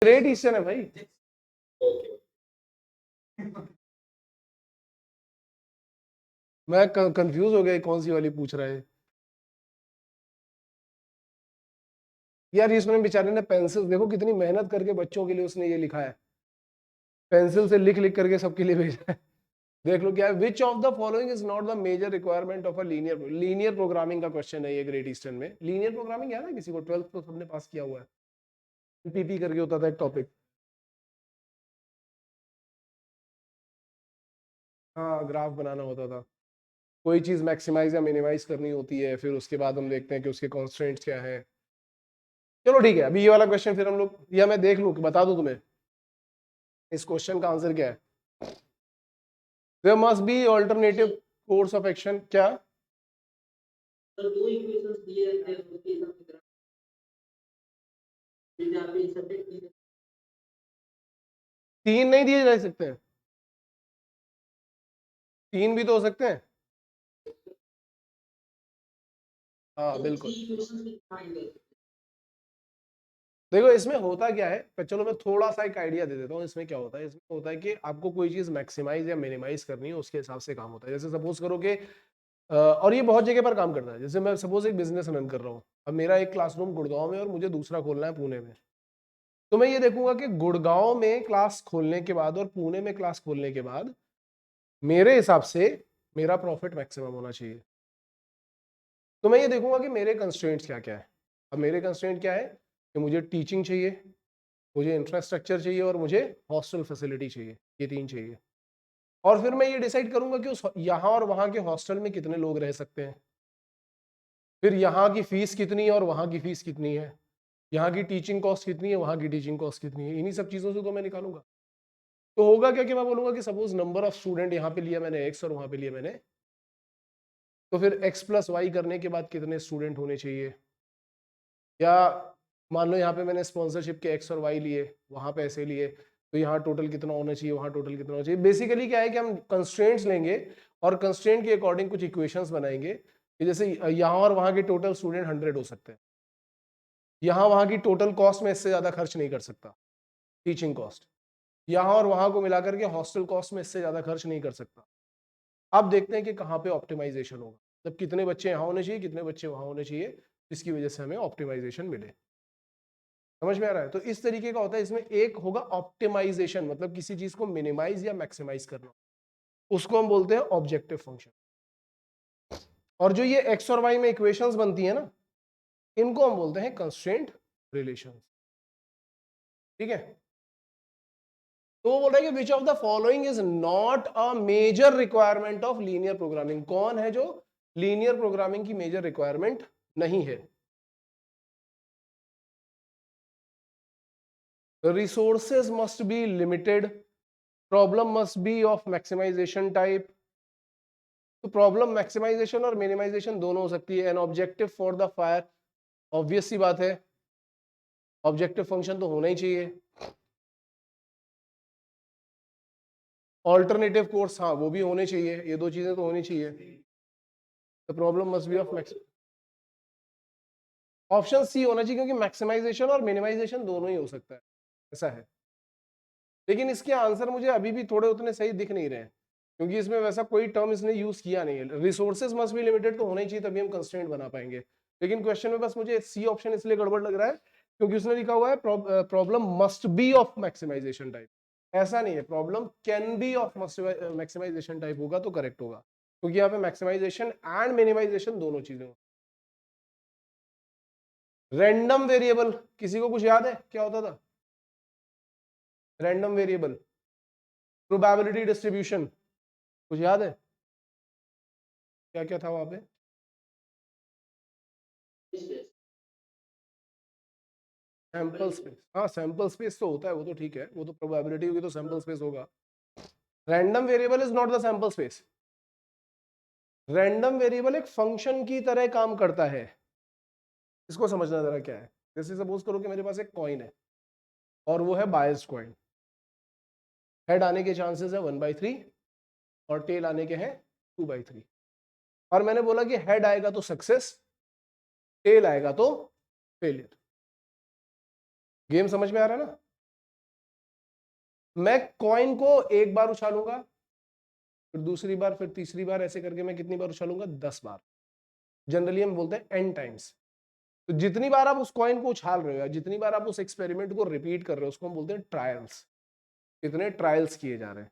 Great eastern है भाई। मैं कंफ्यूज हो गया कौन सी वाली पूछ रहा है यार। इसमें बेचारे ने पेंसिल, देखो कितनी मेहनत करके बच्चों के लिए उसने ये लिखा है, पेंसिल से लिख लिख करके सबके लिए भेजा है। देख लो क्या है, which of the following is not the major requirement of a linear programming का क्वेश्चन है ये ग्रेट ईस्टर्न में। लीनियर प्रोग्रामिंग याद है किसी को? 12th तो सबने पास किया हुआ है, पीपी करके होता था एक टॉपिक। हाँ, ग्राफ बनाना होता था, कोई चीज मैक्सिमाइज या मिनिमाइज करनी होती है, फिर उसके बाद हम देखते हैं कि उसके कॉन्स्ट्रेंट्स क्या है। चलो ठीक है, अभी ये वाला क्वेश्चन फिर हम लोग, या मैं देख लूं कि बता दूं तुम्हें इस क्वेश्चन का आंसर क्या है। There must be alternative course of action. क्या? तो दो इक्वेशंस दिए रहते हैं उसके हिसाब से ग्राफ यहाँ पे सब्जेक्ट दिए। तीन नहीं दिए जा सकते हैं? तीन भी तो हो सकते हैं। हाँ तो बिल्कुल। थ्री इक्वेशंस भी फाइंड है। देखो इसमें होता क्या है, पर चलो मैं थोड़ा सा एक आइडिया दे देता हूँ। इसमें क्या होता है, इसमें होता है कि आपको कोई चीज मैक्सिमाइज या मिनिमाइज करनी है, उसके हिसाब से काम होता है। जैसे सपोज करो कि और ये बहुत जगह पर काम करता है। जैसे मैं सपोज एक बिजनेस रन कर रहा हूँ, अब मेरा एक क्लासरूम गुड़गांव में और मुझे दूसरा खोलना है पुणे में। तो मैं ये देखूंगा कि गुड़गांव में क्लास खोलने के बाद और पुणे में क्लास खोलने के बाद मेरे हिसाब से मेरा प्रॉफिट मैक्सिमम होना चाहिए। तो मैं ये देखूंगा कि मेरे कंस्ट्रेंट्स क्या क्या है। अब मेरे कंस्ट्रेंट क्या है कि मुझे टीचिंग चाहिए, मुझे इंफ्रास्ट्रक्चर चाहिए और मुझे हॉस्टल फैसिलिटी चाहिए, ये तीन चाहिए। और फिर मैं ये डिसाइड करूंगा कि उस यहाँ और वहाँ के हॉस्टल में कितने लोग रह सकते हैं, फिर यहाँ की फीस कितनी है और वहाँ की फीस कितनी है, यहाँ की टीचिंग कॉस्ट कितनी है, वहाँ की टीचिंग कॉस्ट कितनी है। इन्हीं सब चीज़ों से तो मैं निकालूंगा। तो होगा क्या कि मैं बोलूंगा कि सपोज नंबर ऑफ स्टूडेंट यहाँ पे लिया मैंने एक्स और वहाँ पे लिया मैंने, तो फिर एक्स प्लस वाई करने के बाद कितने स्टूडेंट होने चाहिए। या मान लो यहाँ पे मैंने स्पॉन्सरशिप के एक्स और वाई लिए, वहाँ पे ऐसे लिए, तो यहाँ टोटल कितना होना चाहिए, वहाँ टोटल कितना होना चाहिए। बेसिकली क्या है कि हम कंस्ट्रेंट्स लेंगे और कंस्ट्रेंट के अकॉर्डिंग कुछ इक्वेशंस बनाएंगे कि जैसे यहाँ और वहाँ के टोटल स्टूडेंट 100 हो सकते हैं, यहाँ वहाँ की टोटल कॉस्ट में इससे ज़्यादा खर्च नहीं कर सकता, टीचिंग कॉस्ट, यहाँ और वहाँ को मिलाकर के हॉस्टल कॉस्ट में इससे ज़्यादा खर्च नहीं कर सकता। अब देखते हैं कि कहाँ पे ऑप्टिमाइजेशन होगा, मतलब कितने बच्चे यहाँ होने चाहिए, कितने बच्चे वहाँ होने चाहिए, जिसकी वजह से हमें ऑप्टिमाइजेशन मिले। समझ में आ रहा है? तो इस तरीके का होता है। इसमें एक होगा ऑप्टिमाइजेशन, मतलब किसी चीज को मिनिमाइज या मैक्सिमाइज करना, उसको हम बोलते हैं ऑब्जेक्टिव फंक्शन। और जो ये एक्स और वाई में इक्वेशंस बनती है ना, इनको हम बोलते हैं कंस्ट्रेंट रिलेशंस। ठीक है? तो वो बोल रहा है कि which of the following is not a major requirement of linear programming. कौन है जो लीनियर प्रोग्रामिंग की मेजर रिक्वायरमेंट नहीं है? Resources must be limited, problem must be of maximization type. तो प्रॉब्लम मैक्सिमाइजेशन और मिनिमाइजेशन दोनों हो सकती है। An objective for the fire, obvious सी बात है, ऑब्जेक्टिव फंक्शन तो होना ही चाहिए। ऑल्टरनेटिव कोर्स, हाँ वो भी होने चाहिए, ये दो चीजें तो होनी चाहिए। The problem must be of max, option C होना चाहिए, क्योंकि मैक्सिमाइजेशन और मिनिमाइजेशन दोनों ही हो सकता है, ऐसा है। लेकिन इसके आंसर मुझे अभी भी थोड़े उतने सही दिख नहीं रहे हैं, क्योंकि इसमें वैसा कोई टर्म इसने यूज किया नहीं है। रिसोर्सेज मस्ट बी लिमिटेड तो होना ही चाहिए, तभी हम कंस्ट्रेंट बना पाएंगे। लेकिन क्वेश्चन में बस मुझे सी ऑप्शन इसलिए गड़बड़ लग रहा है क्योंकि उसने लिखा हुआ है problem must be of maximization type. ऐसा नहीं है, problem can be of maximization type होगा तो करेक्ट होगा, क्योंकि यहाँ पे मैक्सिमाइजेशन एंड मिनिमाइजेशन दोनों चीजें। रैंडम वेरिएबल, किसी को कुछ याद है क्या होता था? रैंडम वेरिएबल, प्रोबेबिलिटी डिस्ट्रीब्यूशन, कुछ याद है क्या क्या था वहां पे? सैंपल स्पेस, हाँ सैंपल स्पेस तो होता है, वो तो ठीक है, वो तो प्रोबेबिलिटी होगी तो सैंपल स्पेस होगा। Random variable is not the sample space. Random variable एक फंक्शन की तरह काम करता है। इसको समझना जरा क्या है। जैसे सपोज करो कि मेरे पास एक कॉइन है और वो है बायस्ड कॉइन। हेड आने के चांसेस है 1/3 और टेल आने के हैं 2/3। और मैंने बोला कि हेड आएगा तो सक्सेस, टेल आएगा तो फेलियर। गेम समझ में आ रहा है ना? मैं कॉइन को एक बार उछालूंगा, फिर दूसरी बार, फिर तीसरी बार, ऐसे करके मैं कितनी बार उछालूंगा? 10 बार। जनरली हम बोलते हैं n टाइम्स। तो जितनी बार आप उस कॉइन को उछाल रहे हो या जितनी बार आप उस एक्सपेरिमेंट को रिपीट कर रहे हो उसको हम बोलते हैं ट्रायल्स। कितने ट्रायल्स किए जा रहे हैं।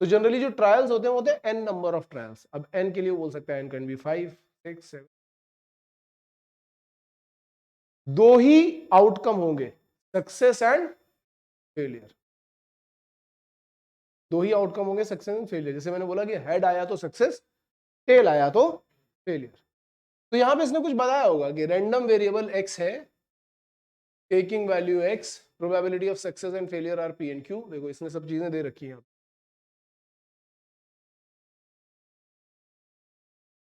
तो जनरली जो ट्रायल्स होते हैं वो होते हैं n नंबर ऑफ ट्रायल्स। अब n के लिए बोल सकते हैं n कैन बी 5, 6, 7। दो ही आउटकम होंगे, सक्सेस एंड फेलियर। दो ही आउटकम होंगे, सक्सेस एंड फेलियर। जैसे मैंने बोला कि हेड आया तो सक्सेस, टेल आया तो फेलियर। तो यहां पे इसने कुछ बताया होगा कि रैंडम वेरिएबल x है, taking value x, probability of success and failure are p and q। देखो इसने सब चीजें दे रखी हैं।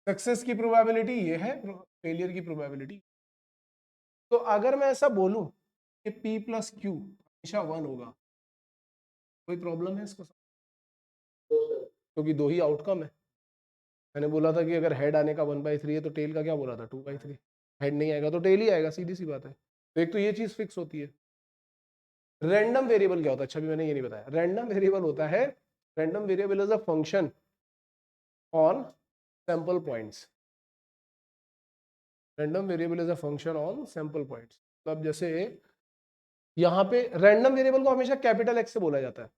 सक्सेस की प्रोबेबिलिटी ये है, फेलियर की प्रोबेबिलिटी। तो अगर मैं ऐसा बोलूं कि p प्लस क्यू हमेशा 1 होगा, कोई प्रॉब्लम है इसको? तो सर क्योंकि दो ही आउटकम है। मैंने बोला था कि अगर हेड आने का 1/3 है तो टेल का क्या बोला था? 2/3। हेड नहीं आएगा तो टेल ही आएगा, सीधी सी बात है। तो एक तो ये चीज फिक्स होती है। रैंडम वेरिएबल क्या होता है? अच्छा भी मैंने ये नहीं बताया। रैंडम वेरिएबल होता है, random variable is a function on sample points. Random variable is a function on sample points. मतलब जैसे यहाँ पे रैंडम वेरिएबल को हमेशा कैपिटल एक्स से बोला जाता है।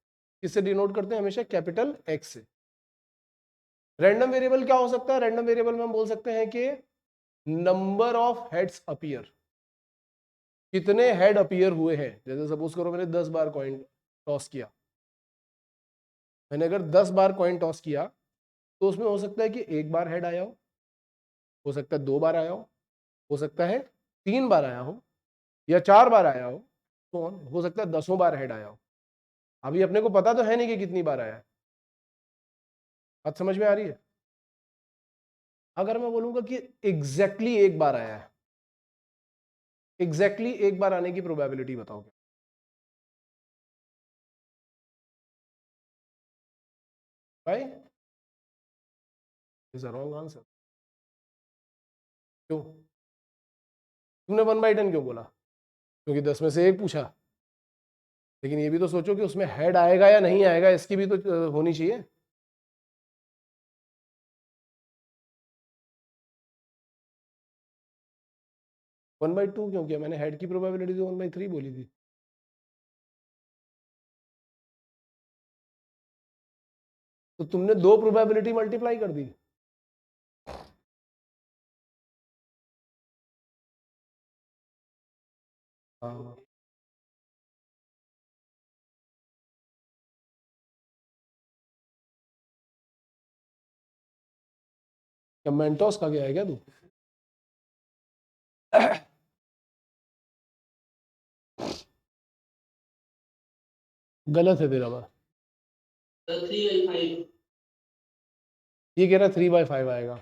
किससे डिनोट करते हैं? हमेशा कैपिटल एक्स से। रैंडम वेरिएबल क्या हो सकता है? रैंडम वेरिएबल में हम बोल सकते हैं कि नंबर ऑफ हेड्स अपीयर, कितने हेड अपीयर हुए हैं। जैसे सपोज करो मैंने 10 बार कॉइन टॉस किया, मैंने अगर 10 बार कॉइन टॉस किया तो उसमें हो सकता है कि एक बार हेड आया हो सकता है 2 बार आया हो सकता है 3 बार आया हो, या 4 बार आया हो, तो हो सकता है 10 बार हेड आया हो। अभी अपने को पता तो है नहीं कि कितनी बार आया है। बात समझ में आ रही है? अगर मैं बोलूंगा कि एग्जैक्टली एक बार आया है, एग्जैक्टली एक बार आने की प्रोबेबिलिटी बताओ क्या? भाई इज अ रॉन्ग आंसर। क्यों? तुमने 1/10 क्यों बोला? क्योंकि 10 में से एक पूछा। लेकिन ये भी तो सोचो कि उसमें हेड आएगा या नहीं आएगा, इसकी भी तो होनी चाहिए। 1/2 क्यों किया? मैंने हेड की प्रोबेबिलिटी तो 1/3 बोली थी। तो तुमने दो प्रोबेबिलिटी मल्टीप्लाई कर दी। हाँ, क्या मेंटोस का गया है क्या तू? गलत है तेरा बात। सर 3/5। ये कह रहा 3/5 आएगा।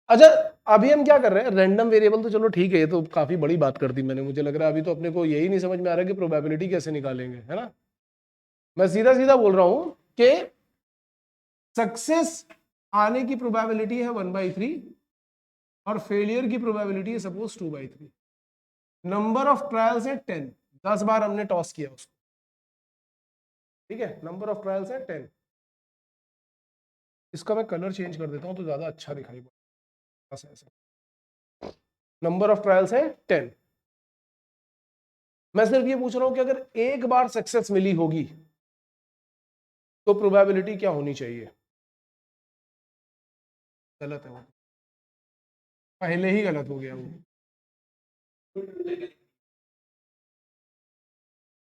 अच्छा, अभी हम क्या कर रहे हैं? रैंडम वेरिएबल तो चलो ठीक है, ये तो काफी बड़ी बात कर दी मैंने। मुझे लग रहा है अभी तो अपने को यही नहीं समझ में आ रहा कि प्रोबेबिलिटी कैसे निकालेंगे, है ना? मैं सीधा सीधा बोल रहा हूं कि सक्सेस आने की प्रोबेबिलिटी है 1/3 और फेलियर की प्रोबेबिलिटी है सपोज 2/3। नंबर ऑफ ट्रायल्स है 10। 10 बार हमने टॉस किया उसको, ठीक है? नंबर ऑफ ट्रायल्स है 10। इसका मैं कलर चेंज कर देता हूं तो ज्यादा अच्छा दिखाई पड़ता है। नंबर ऑफ ट्रायल्स है 10। मैं सिर्फ ये पूछ रहा हूं कि अगर एक बार सक्सेस मिली होगी तो प्रोबेबिलिटी क्या होनी चाहिए? गलत है वो, पहले ही गलत हो गया वो।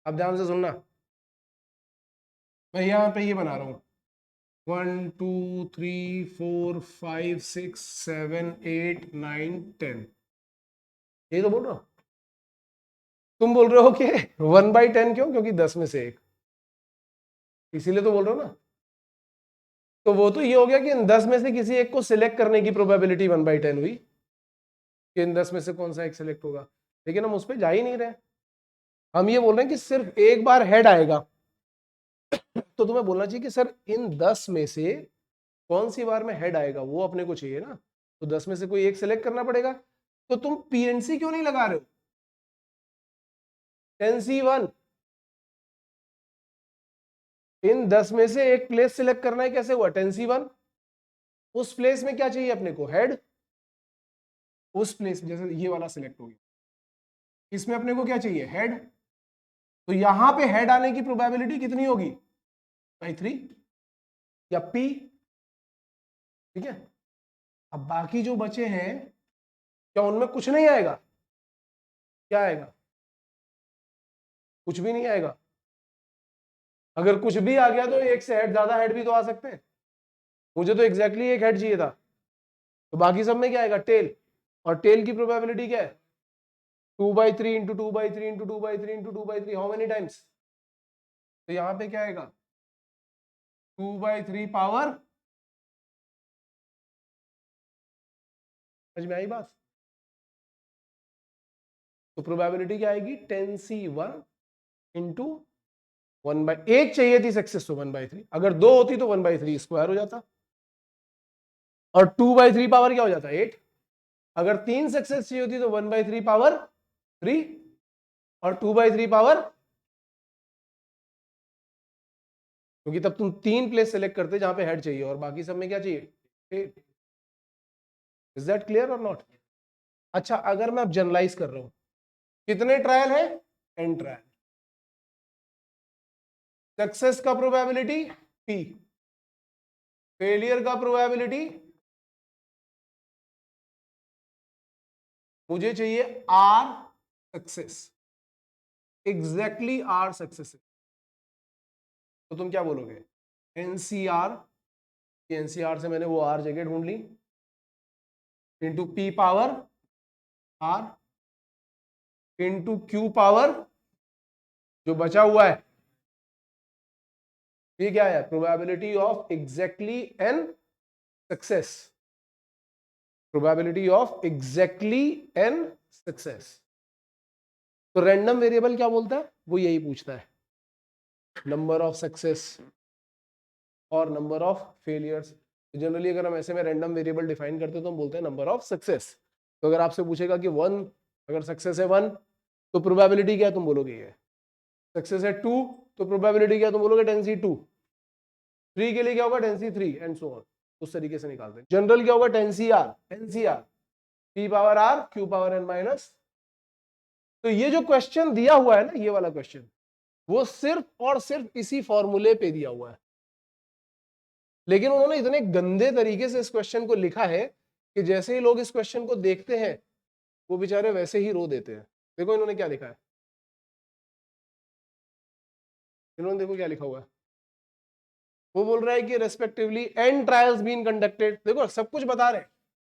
अब ध्यान से सुनना, मैं यहाँ पे ये बना रहा हूँ 1 2 3 4 5 6 7 8 9 10। यही तो बोल रहा हूँ। तुम बोल रहे हो कि 1/10 क्यों? क्योंकि 10 में से एक, इसीलिए तो बोल रहे हो ना। तो वो तो ये हो गया कि इन 10 में से किसी एक को सिलेक्ट करने की प्रोबेबिलिटी 1/10 हुई कि इन 10 में से कौन सा एक सिलेक्ट होगा। लेकिन हम उस पर जा ही नहीं रहे। हम ये बोल रहे हैं कि सिर्फ एक बार हेड आएगा। तो तुम्हें बोलना चाहिए कि सर इन 10 में से कौन सी बार में हेड आएगा, वो अपने को चाहिए ना। तो 10 में से कोई एक सिलेक्ट करना पड़ेगा। तो तुम पीएनसी क्यों नहीं लगा रहे हो? 10C1 इन 10 में से एक प्लेस सिलेक्ट करना है, कैसे हुआ 10C1, उस प्लेस में क्या चाहिए अपने को, हेड, उस प्लेस जैसे ये वाला सिलेक्ट हो गया, इसमें अपने को क्या चाहिए, हेड, तो यहां पे हेड आने की प्रोबेबिलिटी कितनी होगी, बाई 3 या P, ठीक है। अब बाकी जो बचे हैं, क्या उनमें कुछ नहीं आएगा, क्या आएगा, कुछ भी नहीं आएगा। अगर कुछ भी आ गया तो एक से हेड, ज्यादा हेड भी तो आ सकते हैं, मुझे तो एग्जैक्टली एक हेड चाहिए था, तो बाकी सब में क्या आएगा, टेल, और टेल की प्रोबेबिलिटी क्या है, 2/3 into 2/3 into 2/3 into 2/3, how many times, तो यहां पे क्या आएगा, 2/3 पावर, समझ में आई बात, तो प्रोबेबिलिटी क्या आएगी 10C1 इंटू 1/1 चाहिए थी सक्सेस, तो 1/3, अगर 2 होती तो 1/3 स्क्वायर हो जाता, और 2/3 पावर क्या हो जाता, 8, अगर 3 सक्सेस चाहिए होती तो 1/3 पावर 3, और 2/3 पावर, क्योंकि तब तुम 3 प्लेस सेलेक्ट करते जहां पे हेड चाहिए, और बाकी सब में क्या चाहिए, इज दैट क्लियर और नॉट। अच्छा, अगर मैं अब जनरलाइज कर रहा हूं, कितने ट्रायल है, n ट्रायल, सक्सेस का प्रोबेबिलिटी P, फेलियर का प्रोबेबिलिटी, मुझे चाहिए R success, exactly R success, तो तुम क्या बोलोगे, NCR, NCR से मैंने वो R जगह ढूंढ ली, into P power R into Q power जो बचा हुआ है, ये क्या है, probability of exactly n success, probability of exactly n success. तो रैंडम वेरिएबल क्या बोलता है, वो यही पूछता है, नंबर ऑफ सक्सेस और नंबर ऑफ फेलियर्स। जनरली अगर हम ऐसे में रैंडम वेरिएबल डिफाइन करते हैं तो हम बोलते हैं नंबर ऑफ सक्सेस। तो अगर आपसे पूछेगा कि 1, अगर सक्सेस है 1 तो प्रोबेबिलिटी क्या है, तुम बोलोगे ये, सक्सेस है 2 तो प्रोबेबिलिटी क्या है, तुम बोलोगे 10C2, 3 के लिए क्या होगा 10C3 एंड सो ऑन, उस तरीके से निकालते हैं। जनरल क्या होगा 10CR, NCR, P power R Q power N minus. तो ये जो क्वेश्चन दिया हुआ है ना, ये वाला क्वेश्चन, वो सिर्फ और सिर्फ इसी फॉर्मूले पे दिया हुआ है, लेकिन उन्होंने इतने गंदे तरीके से इस क्वेश्चन को लिखा है कि जैसे ही लोग इस क्वेश्चन को देखते हैं वो बेचारे वैसे ही रो देते हैं। देखो इन्होंने क्या लिखा है, इन्होंने देखो क्या लिखा हुआ है, वो बोल रहा है कि respectively n trials been conducted, देखो सब कुछ बता रहे हैं,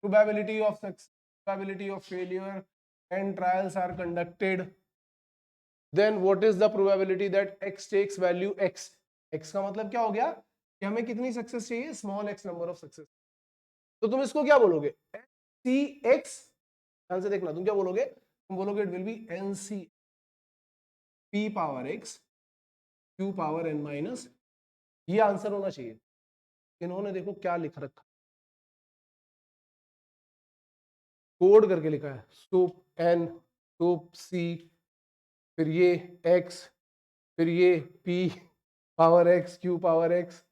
probability of success, probability of failure, n trials are conducted, then what is the probability that x takes value x, x का मतलब क्या हो गया कि हमें कितनी सक्सेस चाहिए, small x number of success, तो तुम इसको क्या बोलोगे, सी एक्स, ध्यान से देखना, तुम क्या बोलोगे, तुम बोलोगे it will be n C p power x q power n minus, ये आंसर होना चाहिए। इन्होंने देखो क्या लिख रखा, कोड करके लिखा है, सूप एन, सूप सी, फिर ये एक्स, फिर ये p power x q power x,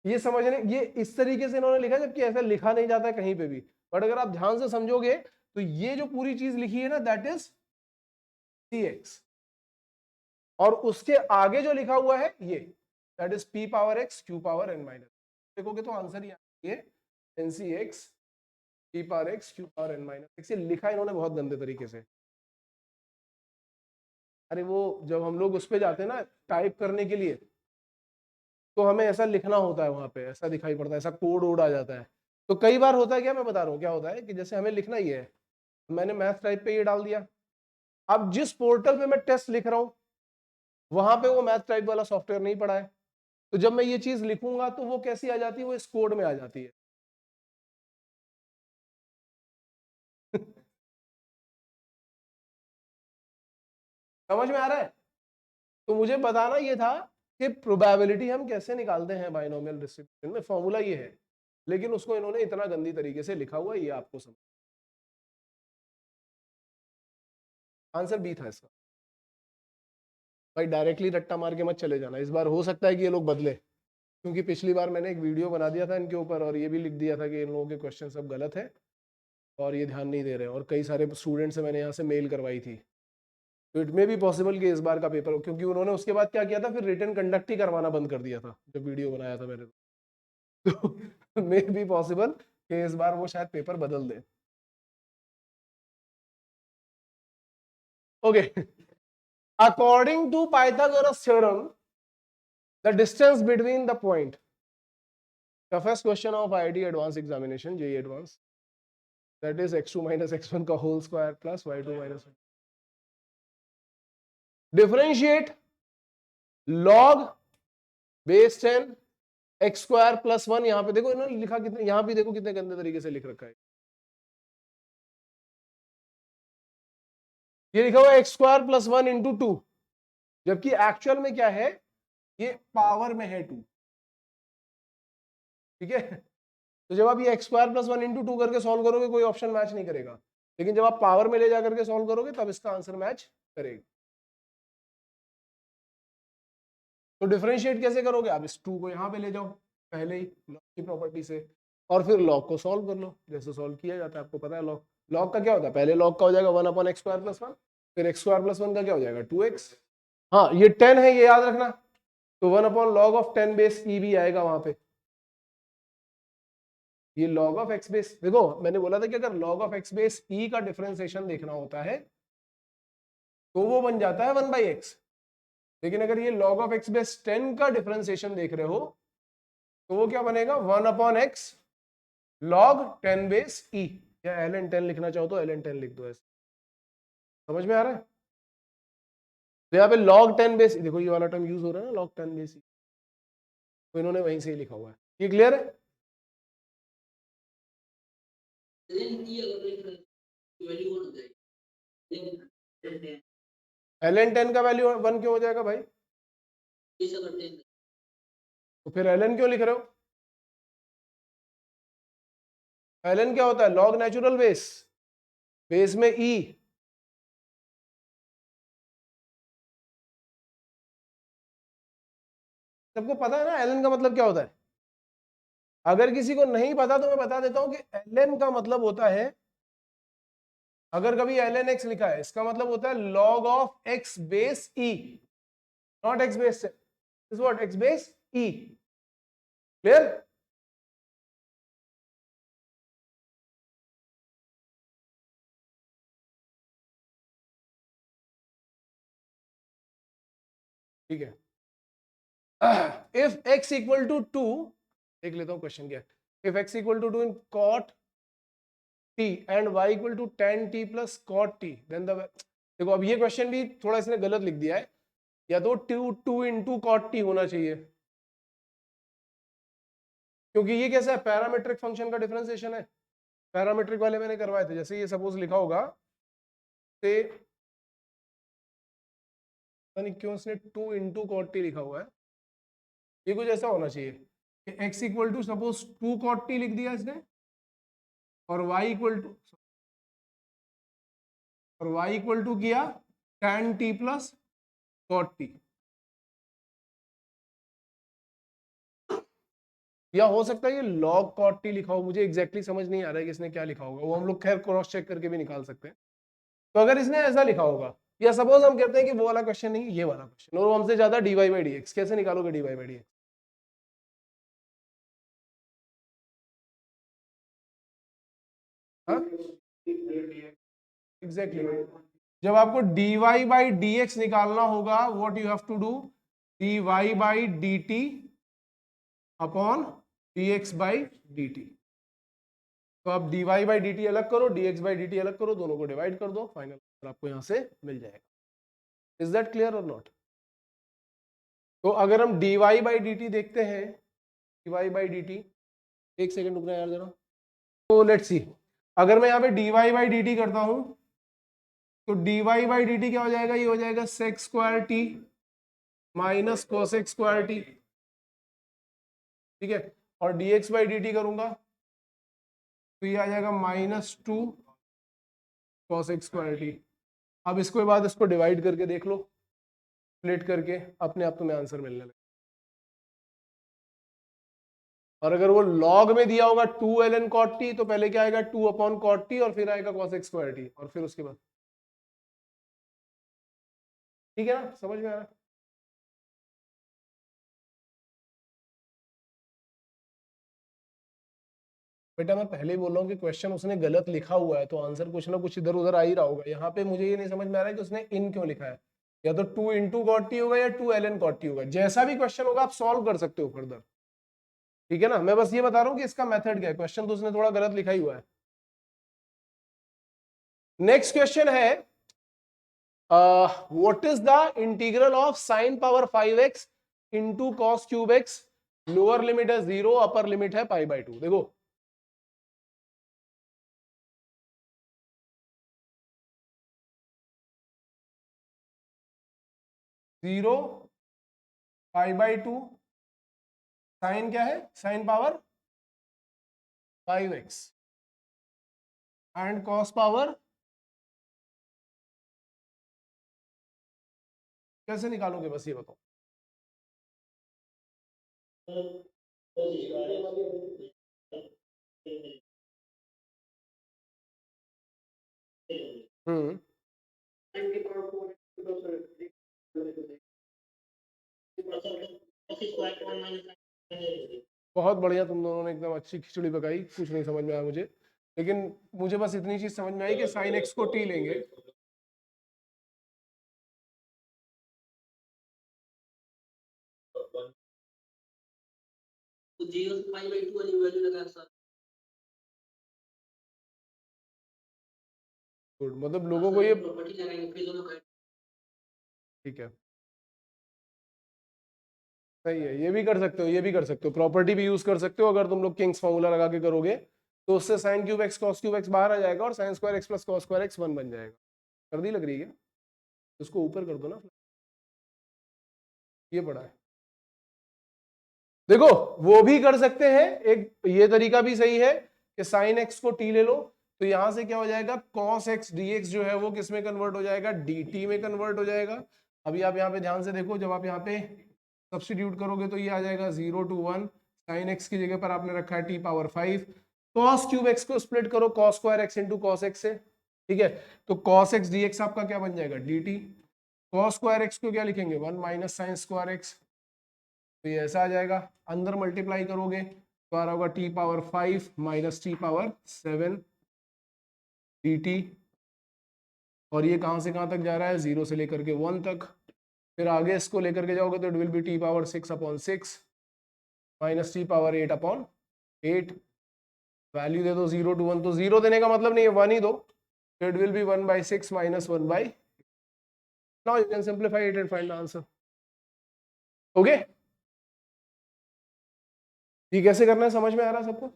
ये समझने, ये इस तरीके से इन्होंने लिखा जबकि ऐसा लिखा नहीं जाता है कहीं पे भी, बट अगर आप ध्यान से समझोगे तो ये जो पूरी चीज लिखी है ना, दैट इज cx, और उसके आगे जो लिखा हुआ है ये, that is p power x q power n minus, देखोगे तो आंसर ये ncx p power x q power n minus, लिखा इन्होंने बहुत गंदे तरीके से। अरे वो जब हम लोग उस पे जाते हैं ना टाइप करने के लिए, तो हमें ऐसा लिखना होता है, वहां पे ऐसा दिखाई पड़ता है, ऐसा कोड वोड आ जाता है, तो कई बार होता है क्या, मैं बता रहा हूँ क्या होता है कि जैसे हमें लिखना ही है, मैंने मैथ टाइप पे ये डाल दिया, अब जिस पोर्टल पे मैं टेस्ट लिख रहा हूं वहां पे वो मैथ टाइप वाला सॉफ्टवेयर नहीं पड़ा है, तो जब मैं ये चीज लिखूंगा तो वो कैसी आ जाती है, वो इस कोड में आ जाती है। समझ में आ रहा है, तो मुझे बताना ये था कि प्रोबेबिलिटी हम कैसे निकालते हैं बाइनोमियल डिस्ट्रीब्यूशन में, फॉर्मूला ये है, लेकिन उसको इन्होंने इतना गंदी तरीके से लिखा हुआ है, ये आपको समझ, आंसर बी था इसका। भाई डायरेक्टली रट्टा मार के मत चले जाना, इस बार हो सकता है कि ये लोग बदले, क्योंकि पिछली बार मैंने एक वीडियो बना दिया था इनके ऊपर और ये भी लिख दिया था कि इन लोगों के क्वेश्चन सब गलत है और ये ध्यान नहीं दे रहे हैं, और कई सारे स्टूडेंट से मैंने यहाँ से मेल करवाई थी। तो इट मे बी पॉसिबल कि इस बार का पेपर, क्योंकि उन्होंने उसके बाद क्या किया था, फिर रिटन कंडक्ट ही करवाना बंद कर दिया था जब वीडियो बनाया था मैंने। तो मे बी पॉसिबल कि इस बार वो शायद पेपर बदल दे। Okay, according to Pythagoras theorem the distance between the point, toughest question of IIT advanced examination, JEE advanced, that is x2 minus x1 का whole square plus y2 minus 1. Differentiate log base 10 x square plus 1, यहां पे देखो इन्होंने लिखा कितने, यहां भी देखो कितने गंदे तरीके से लिख रखा है, ये लिखा हुआ है x square plus 1 into 2, जबकि एक्चुअल में क्या है, ये पावर में है 2, ठीक है। तो जब आप ये x square plus 1 into 2 करके सॉल्व करोगे कोई ऑप्शन मैच नहीं करेगा, लेकिन जब आप पावर में ले जा करके सॉल्व करोगे तब इसका आंसर मैच करेगा। तो डिफरेंशिएट कैसे करोगे, आप इस 2 को यहां पे ले जाओ पहले ही लॉग की प्रॉपर्टी से, और फिर लॉग को सॉल्व कर लो जैसे सॉल्व किया जाता है, आपको पता है लॉग, लॉग का क्या होता है, पहले लॉग का हो जाएगा 1 अपॉन एक्स स्क्वायर प्लस 1, फिर एक्स स्क्वायर प्लस 1 का क्या हो जाएगा 2x। हाँ ये 10 है, ये याद रखना, तो 1 अपॉन लॉग ऑफ 10 बेस ई भी आएगा वहां पे, ये लॉग ऑफ एक्स बेस, देखो मैंने बोला था कि अगर लॉग ऑफ एक्स बेस ई का डिफरेंशिएशन देखना होता है तो वो बन जाता है 1/x, लेकिन अगर ये log ऑफ एक्स बेस 10 का डिफरेंशिएशन देख रहे हो तो वो क्या बनेगा 1 upon x log 10 base e, या ln 10 लिखना चाहो तो ln 10 लिख दो, ऐसे समझ में आ रहा है। तो यहाँ पे log 10 बेस, देखो ये वाला टर्म यूज हो रहा है ना log 10 बेस e, तो इन्होंने वहीं से ही लिखा हुआ है, ये क्लियर है। लेकिन ये अगर लिख रहे हैं वैल्यू 1 हो जाएगी, लेकिन ln 10 का वैल्यू 1 क्यों हो जाएगा भाई, ऐसा करते हैं तो फिर ln क्यों लिख रहे हो, ln क्या होता है log नेचुरल बेस, बेस में e, सबको पता है ना ln का मतलब क्या होता है, अगर किसी को नहीं पता तो मैं बता देता हूं कि ln का मतलब होता है, अगर कभी ln x लिखा है इसका मतलब होता है log of x base e, not x base, is what x base e, clear. ठीक है, इफ x इक्वल टू 2, देख लेता हूं क्वेश्चन क्या है, if x equal to 2 in cot t and y equal to tan t plus cot t, then the, देखो अब ये क्वेश्चन भी थोड़ा इसने गलत लिख दिया है, या तो 2 इंटू cot t होना चाहिए, क्योंकि ये कैसा है पैरामीट्रिक फंक्शन का डिफरेंशिएशन है, पैरामीट्रिक वाले मैंने करवाए थे, जैसे ये सपोज लिखा होगा से, पता नहीं क्यों इसने 2 इंटू कॉट टी लिखा हुआ है, ये कुछ ऐसा होना चाहिए कि x equal to suppose 2 cot t लिख दिया इसने, और y इक्वल टू, और y इक्वल टू किया tan t plus cot t, या हो सकता है ये log cot t लिखा हो, मुझे एग्जैक्टली समझ नहीं आ रहा है कि इसने क्या लिखा होगा, वो हम लोग खैर क्रॉस चेक करके भी निकाल सकते हैं। तो अगर इसने ऐसा लिखा होगा, या सपोज हम कहते हैं कि वो वाला क्वेश्चन नहीं ये वाला क्वेश्चन, और वो हमसे ज्यादा dy बाई dx, कैसे निकालोगे dy बाई dx, हाँ एग्जैक्टली, जब आपको dy बाई dx निकालना होगा what you have to do, dy by dt upon dx by dt, तो आप dy बाई dt अलग करो, dx बाई dt अलग करो, दोनों को डिवाइड कर दो, फाइनल आपको यहां से मिल जाएगा। इज दैट क्लियर और नॉट। तो अगर हम dy बाई dt देखते हैं, dy बाई dt, एक सेकंड रुकना यार जरा, तो लेट्स सी, अगर मैं यहाँ पे dy बाई dt करता हूं तो dy बाई dt क्या हो जाएगा, ये हो जाएगा sec square t minus cosec square t, ठीक है, और dx बाई dt करूंगा तो ये आ जाएगा -2 cosec स्क्वायर t। अब इसके बाद इसको डिवाइड करके देख लो, स्प्लिट करके अपने आप तुम्हें आंसर मिलने लगे। और अगर वो लॉग में दिया होगा 2 ln cot t, तो पहले क्या आएगा 2/cot t और फिर आएगा cos x square t और फिर उसके बाद, ठीक है ना, समझ में आ रहा है? बेटा मैं पहले ही बोल रहा हूँ कि क्वेश्चन उसने गलत लिखा हुआ है तो आंसर कुछ ना कुछ इधर उधर आ ही रहा होगा। यहाँ पे मुझे ये नहीं समझ में आ रहा है कि उसने इन क्यों लिखा है। या तो 2 × cot t होगा या 2 ln cot t होगा, जैसा भी क्वेश्चन होगा आप सॉल्व कर सकते हो फर्दर, ठीक है ना। मैं बस ये बता रहा हूँ कि इसका मेथड क्या है, क्वेश्चन तो उसने थोड़ा गलत लिखा ही हुआ है। नेक्स्ट क्वेश्चन है what is the integral of sin power 5x into cos cube x, lower limit है 0, अपर लिमिट है π/2। देखो जीरो, π/2, साइन क्या है, sine power 5x and cos power, कैसे निकालोगे बस ये बताओ। हम्म, बहुत बढ़िया, तुम दोनों ने एकदम अच्छी खिचड़ी पकाई, कुछ नहीं समझ में आया मुझे, लेकिन मुझे बस इतनी चीज समझ में आई कि साइन एक्स को टी लेंगे। तो 0 से π/2 वाली वैल्यू लगा सर। गुड, मतलब लोगों को ये, प्रॉपर्टी लगाएंगे फिर दोनों का। ठीक है, सही है, ये भी कर सकते हो, ये भी कर सकते हो, प्रॉपर्टी भी यूज कर सकते हो। अगर तुम लोग किंग्स फॉर्मूला लगा के करोगे तो उससे sine cube x cos cube x बाहर आ जाएगा और sine square x plus cos square x 1 बन जाएगा। कर दी लग रही है, उसको ऊपर कर दो ना, ये पड़ा है। देखो वो भी कर सकते हैं, एक ये तरीका भी सही है कि साइन एक्स को टी ले लो, तो यहां से क्या हो जाएगा कॉस एक्स डी एक्स जो है वो किस में कन्वर्ट हो जाएगा, डी टी में कन्वर्ट हो जाएगा। अभी आप यहाँ पे ध्यान से देखो, जब आप यहाँ पे सब्स्टिट्यूट करोगे तो ये आ जाएगा 0 to 1, साइन एक्स की जगह पर आपने रखा है t⁻5, कॉस क्यूब एक्स को स्प्लिट करो cos square x into cos x से, ठीक है, तो कॉस एक्स डी एक्स आपका क्या बन जाएगा D T, cos square x को क्या लिखेंगे 1 माइनस साइन स्क्वायर एक्स, तो ये ऐसा आ जाएगा, अंदर मल्टीप्लाई करोगे तो आ रहा होगा t⁻5 माइनस t⁻7 dt, और ये कहां से कहां तक जा रहा है 0 से लेकर के 1 तक, फिर आगे इसको लेकर के जाओगे तो it will be t⁻6/6 minus t⁻8/8, value दे दो 0 to 1, तो 0 देने का मतलब नहीं है 1 ही दो, तो it will B 1/6 minus 1/, now you can simplify it and find the answer. Okay, ये कैसे करना है समझ में आ रहा है सबको?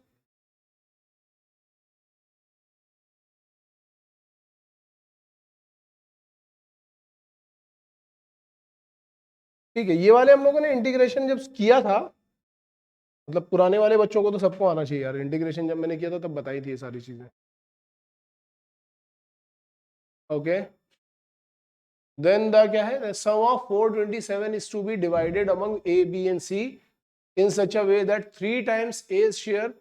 ठीक है, ये वाले हम लोगों ने इंटीग्रेशन जब किया था, मतलब पुराने वाले बच्चों को तो सबको आना चाहिए यार, इंटीग्रेशन जब मैंने किया था तब बताई थी ये सारी चीजें। ओके, देन द क्या है, sum of 427 is to be divided among A B and C in such a way that 3 times A's share,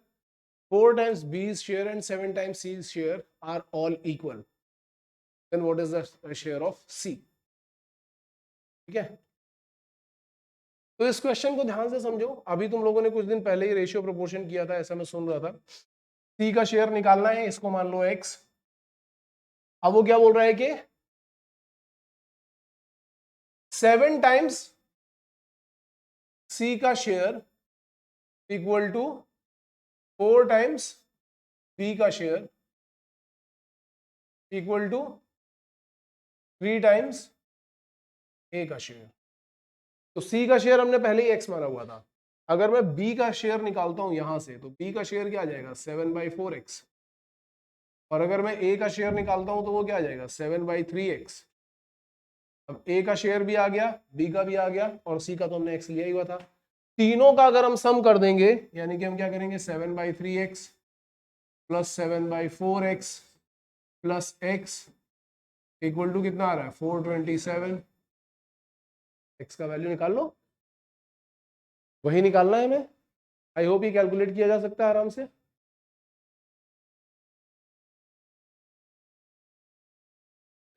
4 times B's share and 7 times C's share are all equal. Then what is the share of C? ठीक है, तो इस question को ध्यान से समझो। अभी तुम लोगों ने कुछ दिन पहले ही रेशियो प्रोपोर्शन किया था, ऐसा मैं सुन रहा था। C का शेयर निकालना है, इसको मान लो X। अब वो क्या बोल रहा है कि 7 टाइम्स C का share equal to 4 times B का share equal to 3 times A का शेयर। तो C का शेयर हमने पहले ही X माना हुआ था। अगर मैं B का शेयर निकालता हूं यहां से, तो B का शेयर क्या आ जाएगा 7/4x, और अगर मैं A का शेयर निकालता हूं तो वो क्या आ जाएगा 7/3x। अब A का शेयर भी आ गया, B का भी आ गया, और C का तो हमने X लिया ही हुआ था। तीनों का अगर हम सम कर देंगे, यानी कि हम क्या करेंगे 7/3x plus 7/4x plus x equal to कितना आ रहा है 427, x का वैल्यू निकाल लो, वही निकालना है हमें। आई होप ये कैलकुलेट किया जा सकता है आराम से।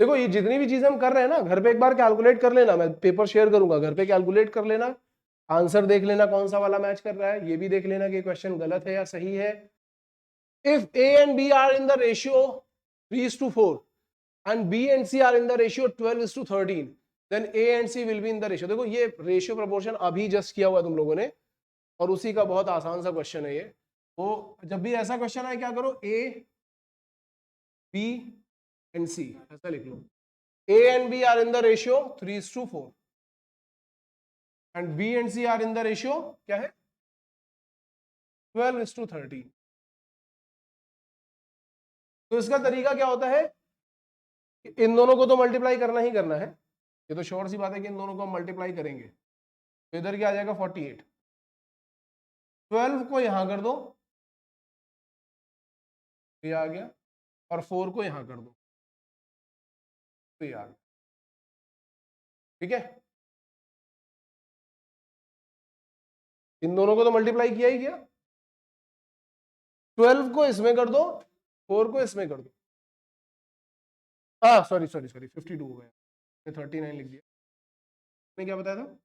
देखो ये जितनी भी चीजें हम कर रहे हैं ना, घर पे एक बार कैलकुलेट कर लेना, मैं पेपर शेयर करूंगा, घर पे कैलकुलेट कर लेना, आंसर देख लेना कौन सा वाला मैच कर रहा है, ये भी देख लेना कि क्वेश्चन गलत है या सही है। If A and B are in the ratio 3:4 and B and C are in the ratio 12:13, then A and C will be in the ratio। देखो ये रेशियो प्रोपोर्शन अभी जस्ट किया हुआ तुम लोगों ने, और उसी का बहुत आसान सा क्वेश्चन है ये। तो जब भी ऐसा क्वेश्चन आए क्या करो, A B and C ऐसा लिख लो। A and B are in the ratio 3:4 and B and C are in the ratio क्या है 12:13। तो इसका तरीका क्या होता है, इन दोनों को तो मल्टीप्लाई करना ही करना है, ये तो श्योर सी बात है कि इन दोनों को हम मल्टीप्लाई करेंगे, तो इधर क्या आ जाएगा 48, 12 को यहां कर दो, ये आ गया, और 4 को यहां कर दो, तो ये आ गया। ठीक है, इन दोनों को तो मल्टीप्लाई किया ही किया, 12 को इसमें कर दो, 4 को इसमें कर दो, हाँ सॉरी 52 हो गया, 39 लिख दिया, मैंने क्या बताया था।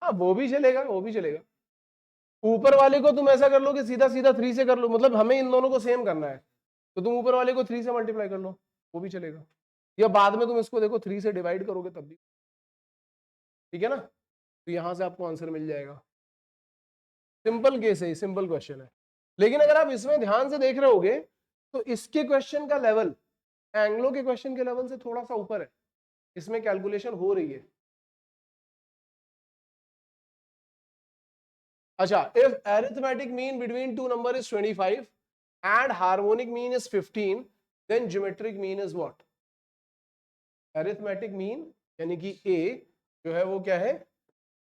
हाँ वो भी चलेगा, वो भी चलेगा। ऊपर वाले को तुम ऐसा कर लो कि सीधा सीधा 3 से कर लो, मतलब हमें इन दोनों को सेम करना है, तो तुम ऊपर वाले को 3 से मल्टीप्लाई कर लो, वो भी चलेगा, या बाद में तुम इसको देखो 3 से डिवाइड करोगे तब भी, ठीक है ना। तो यहां से आपको आंसर मिल जाएगा। सिंपल केस है, सिंपल क्वेश्चन है, लेकिन अगर आप इसमें ध्यान से देख रहे होगे तो इसके क्वेश्चन का लेवल एंग्लो के क्वेश्चन के लेवल से थोड़ा सा ऊपर है, इसमें कैलकुलेशन हो रही है। अच्छा, if arithmetic mean between two number is 25 and harmonic mean is 15, then geometric mean is what? arithmetic mean यानी कि a जो है वो क्या है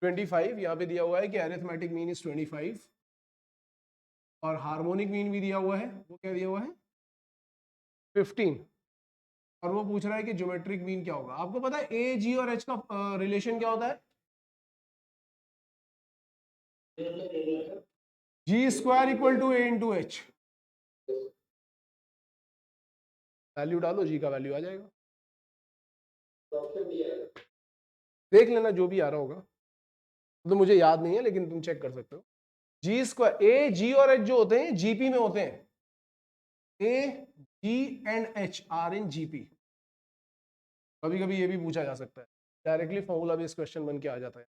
25, यहां पे दिया हुआ है कि arithmetic mean is 25, और हार्मोनिक मीन भी दिया हुआ है, वो क्या दिया हुआ है 15, और वो पूछ रहा है कि ज्योमेट्रिक मीन क्या होगा। आपको पता है a g और h का रिलेशन क्या होता है, g² equal to a into H, value डालो, जी का वैल्यू आ जाएगा, देख लेना जो भी आ रहा होगा, तो मुझे याद नहीं है लेकिन तुम चेक कर सकते हो। g², a g और h जो होते हैं जीपी में होते हैं, a g and h are in GP. कभी कभी ये भी पूछा जा सकता है, डायरेक्टली फॉर्मूला भी इस क्वेश्चन बन के आ जाता है।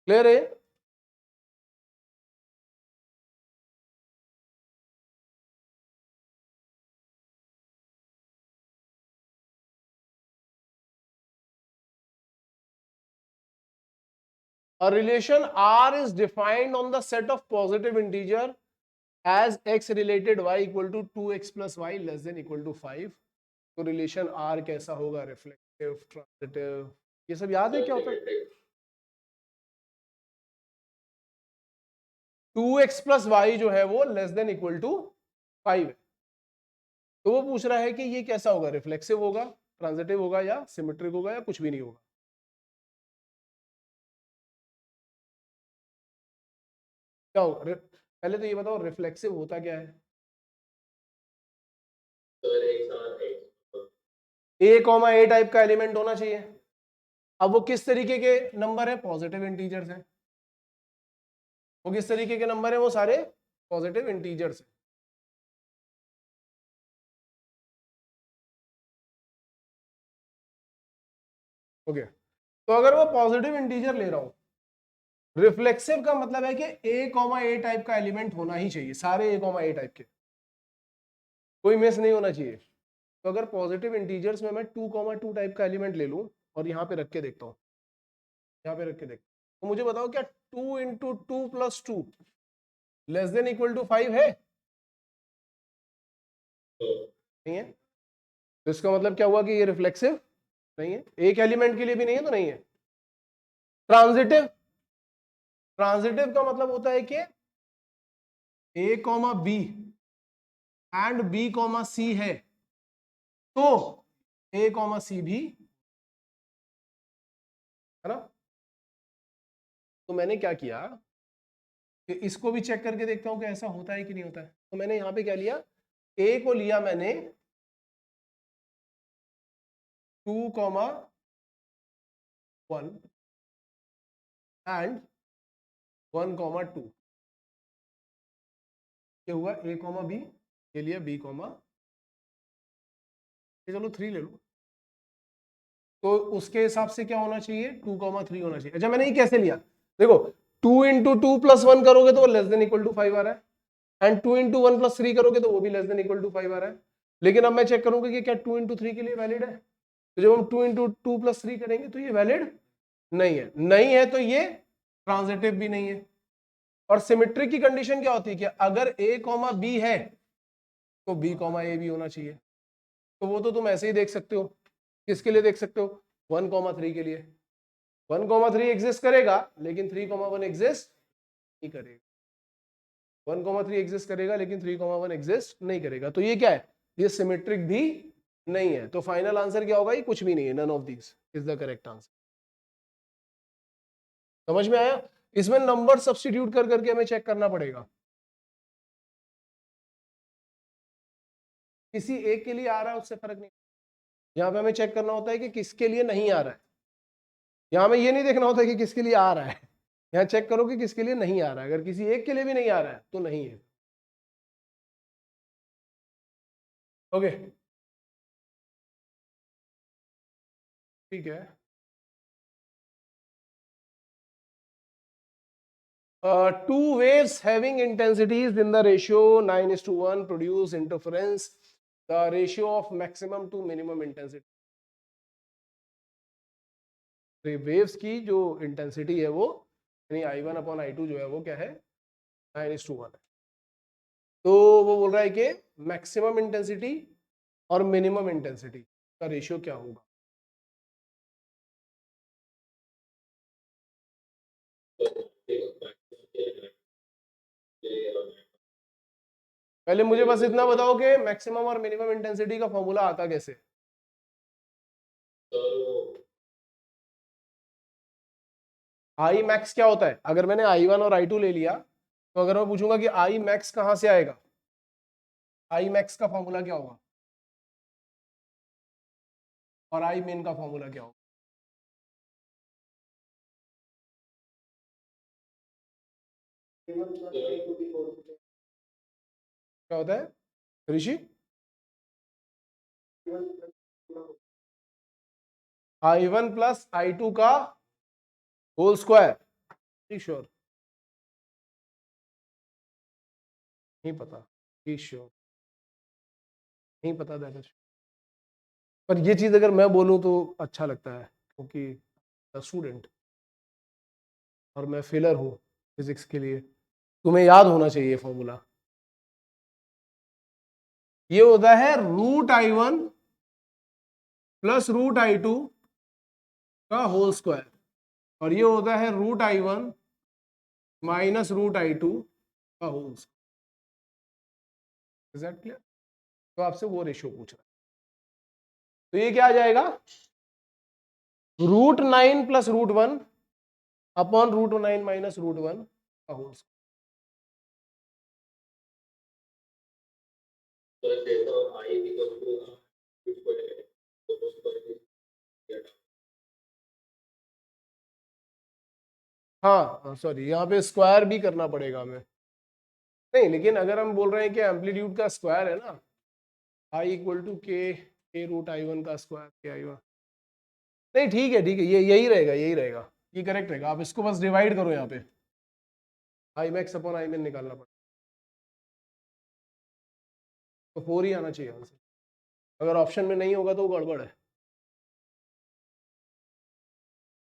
क्लियर है। A relation R is defined on the set of positive integer as x related y equal to 2x plus y less than equal to 5। तो रिलेशन R कैसा होगा, रिफ्लेक्टिव, ट्रांजिटिव, ये सब याद है क्या होता है। 2x प्लस वाई जो है वो लेस देन इक्वल टू 5 है, तो वो पूछ रहा है कि ये कैसा होगा, रिफ्लेक्सिव होगा, ट्रांजिटिव होगा, या सिमेट्रिक होगा, या कुछ भी नहीं होगा। क्या होगा, पहले तो ये बताओ रिफ्लेक्सिव होता क्या है। a, टाइप का एलिमेंट होना चाहिए। अब वो किस तरीके के नंबर है, पॉजिटिव इंटीजर्स हैं, वो किस तरीके के नंबर है, वो सारे पॉजिटिव इंटीजर्स हैं। ओके, तो अगर वो पॉजिटिव इंटीजर ले रहा हूं, रिफ्लेक्सिव का मतलब है कि a, टाइप का एलिमेंट होना ही चाहिए, सारे a, टाइप के, कोई मिस नहीं होना चाहिए। तो अगर पॉजिटिव इंटीजर्स में मैं 2, 2 टाइप का एलिमेंट ले लूं और यहां पे रख के देखता हूं, यहां पे रख के देखता हूं, तो मुझे बताओ क्या 2 into 2 plus 2 less than equal to 5 है, नहीं है। तो इसका मतलब क्या हुआ कि ये रिफ्लेक्सिव नहीं है, एक एलिमेंट के लिए भी नहीं है, तो नहीं है। ट्रांजिटिव, ट्रांजिटिव का मतलब होता है कि a, b and b, c है, तो A कॉमा सी भी, है ना। तो मैंने क्या किया कि इसको भी चेक करके देखता हूं कि ऐसा होता है कि नहीं होता है। तो मैंने यहां पे क्या लिया, A को लिया मैंने 2,1 एंड 1,2। ये हुआ A कॉमा बी, ये लिया B कॉमा, चलो 3 ले लो। तो उसके हिसाब से क्या होना चाहिए, 2,3 होना चाहिए। अच्छा मैंने ये कैसे लिया, देखो 2 इंटू 2 प्लस 1 करोगे तो वो लेस देन इक्वल टू 5 आ रहा है, एंड 2 इंटू 1 प्लस 3 करोगे तो वो भी लेस देन इक्वल टू 5 आ रहा है। लेकिन अब मैं चेक करूंगा कि क्या 2 इंटू 3 के लिए वैलिड है। तो जब हम 2 इंटू 2 प्लस 3 करेंगे तो ये वैलिड नहीं है, नहीं है तो ये ट्रांजिटिव भी नहीं है। और सिमेट्रिक की कंडीशन क्या होती है कि अगर A कॉमा बी है तो B कॉमा ए भी होना चाहिए। तो वो तो तुम ऐसे ही देख सकते हो, किसके लिए देख सकते हो, 1,3 के लिए। 1,3 एग्जिस्ट करेगा लेकिन 3,1 एग्जिस्ट नहीं करेगा। 1,3 एग्जिस्ट करेगा लेकिन 3,1 एग्जिस्ट नहीं करेगा। तो ये क्या है, ये सिमेट्रिक भी नहीं है। तो फाइनल आंसर क्या होगा, ये कुछ भी नहीं है, none of these is the correct answer. समझ में आया। इसमें नंबर सब्स्टिट्यूट कर करके हमें चेक करना पड़ेगा। किसी एक के लिए आ रहा है उससे फर्क नहीं, यहाँ पे हमें चेक करना होता है कि किसके लिए नहीं आ रहा है। यहाँ में ये नहीं देखना होता है कि किसके लिए आ रहा है, यहाँ चेक करो कि किसके लिए नहीं आ रहा है। अगर किसी एक के लिए भी नहीं आ रहा है तो नहीं है। ओके ठीक है। Two waves having intensities in the ratio 9:1 produce interference, the ratio of maximum to minimum intensity। तो वेव्स की जो इंटेंसिटी है वो यानी I1/I2 जो है वो क्या है, 9:1 है। तो वो बोल रहा है कि मैक्सिमम इंटेंसिटी और मिनिमम इंटेंसिटी का रेशियो क्या होगा। पहले मुझे बस इतना बताओ कि मैक्सिमम और मिनिमम इंटेंसिटी का फॉर्मूला आता कैसे। आई मैक्स क्या होता है, अगर मैंने I1 और I2 ले लिया तो अगर मैं पूछूंगा कि आई मैक्स कहां से आएगा, आई मैक्स का फॉर्मूला क्या होगा और आई मेन का फॉर्मूला क्या होगा। क्या होता है ऋषि, I1 प्लस I2 का होल स्क्वायर। श्योर, नहीं पता, श्योर नहीं पता दैट। पर ये चीज अगर मैं बोलूं तो अच्छा लगता है क्योंकि स्टूडेंट और मैं फेलर हूं फिजिक्स के लिए, तुम्हें याद होना चाहिए फॉर्मूला। ये होता है √I1 प्लस √I2 का होल स्क्वायर, और ये होता है √I1 माइनस √I2 का whole square. Is that clear. तो आपसे वो रेशियो पूछ रहा है, तो ये क्या आ जाएगा, √9 प्लस √1 अपॉन √9 माइनस √1 का होल स्क्वायर। हाँ सॉरी, यहाँ पे स्क्वायर भी करना पड़ेगा हमें। नहीं लेकिन अगर हम बोल रहे हैं कि एम्पलीट्यूड का स्क्वायर है ना, आई इक्वल टू के √I1 का स्क्वायर के I1। नहीं ठीक है, ये यही रहेगा, यही रहेगा, ये करेक्ट रहेगा। आप इसको बस डिवाइड करो, यहाँ पे आई मैक्स अपॉन आई मिन निकालना पड़ेगा, तो 4 ही आना चाहिए आंसर। अगर ऑप्शन में नहीं होगा तो वो गड़बड़ है।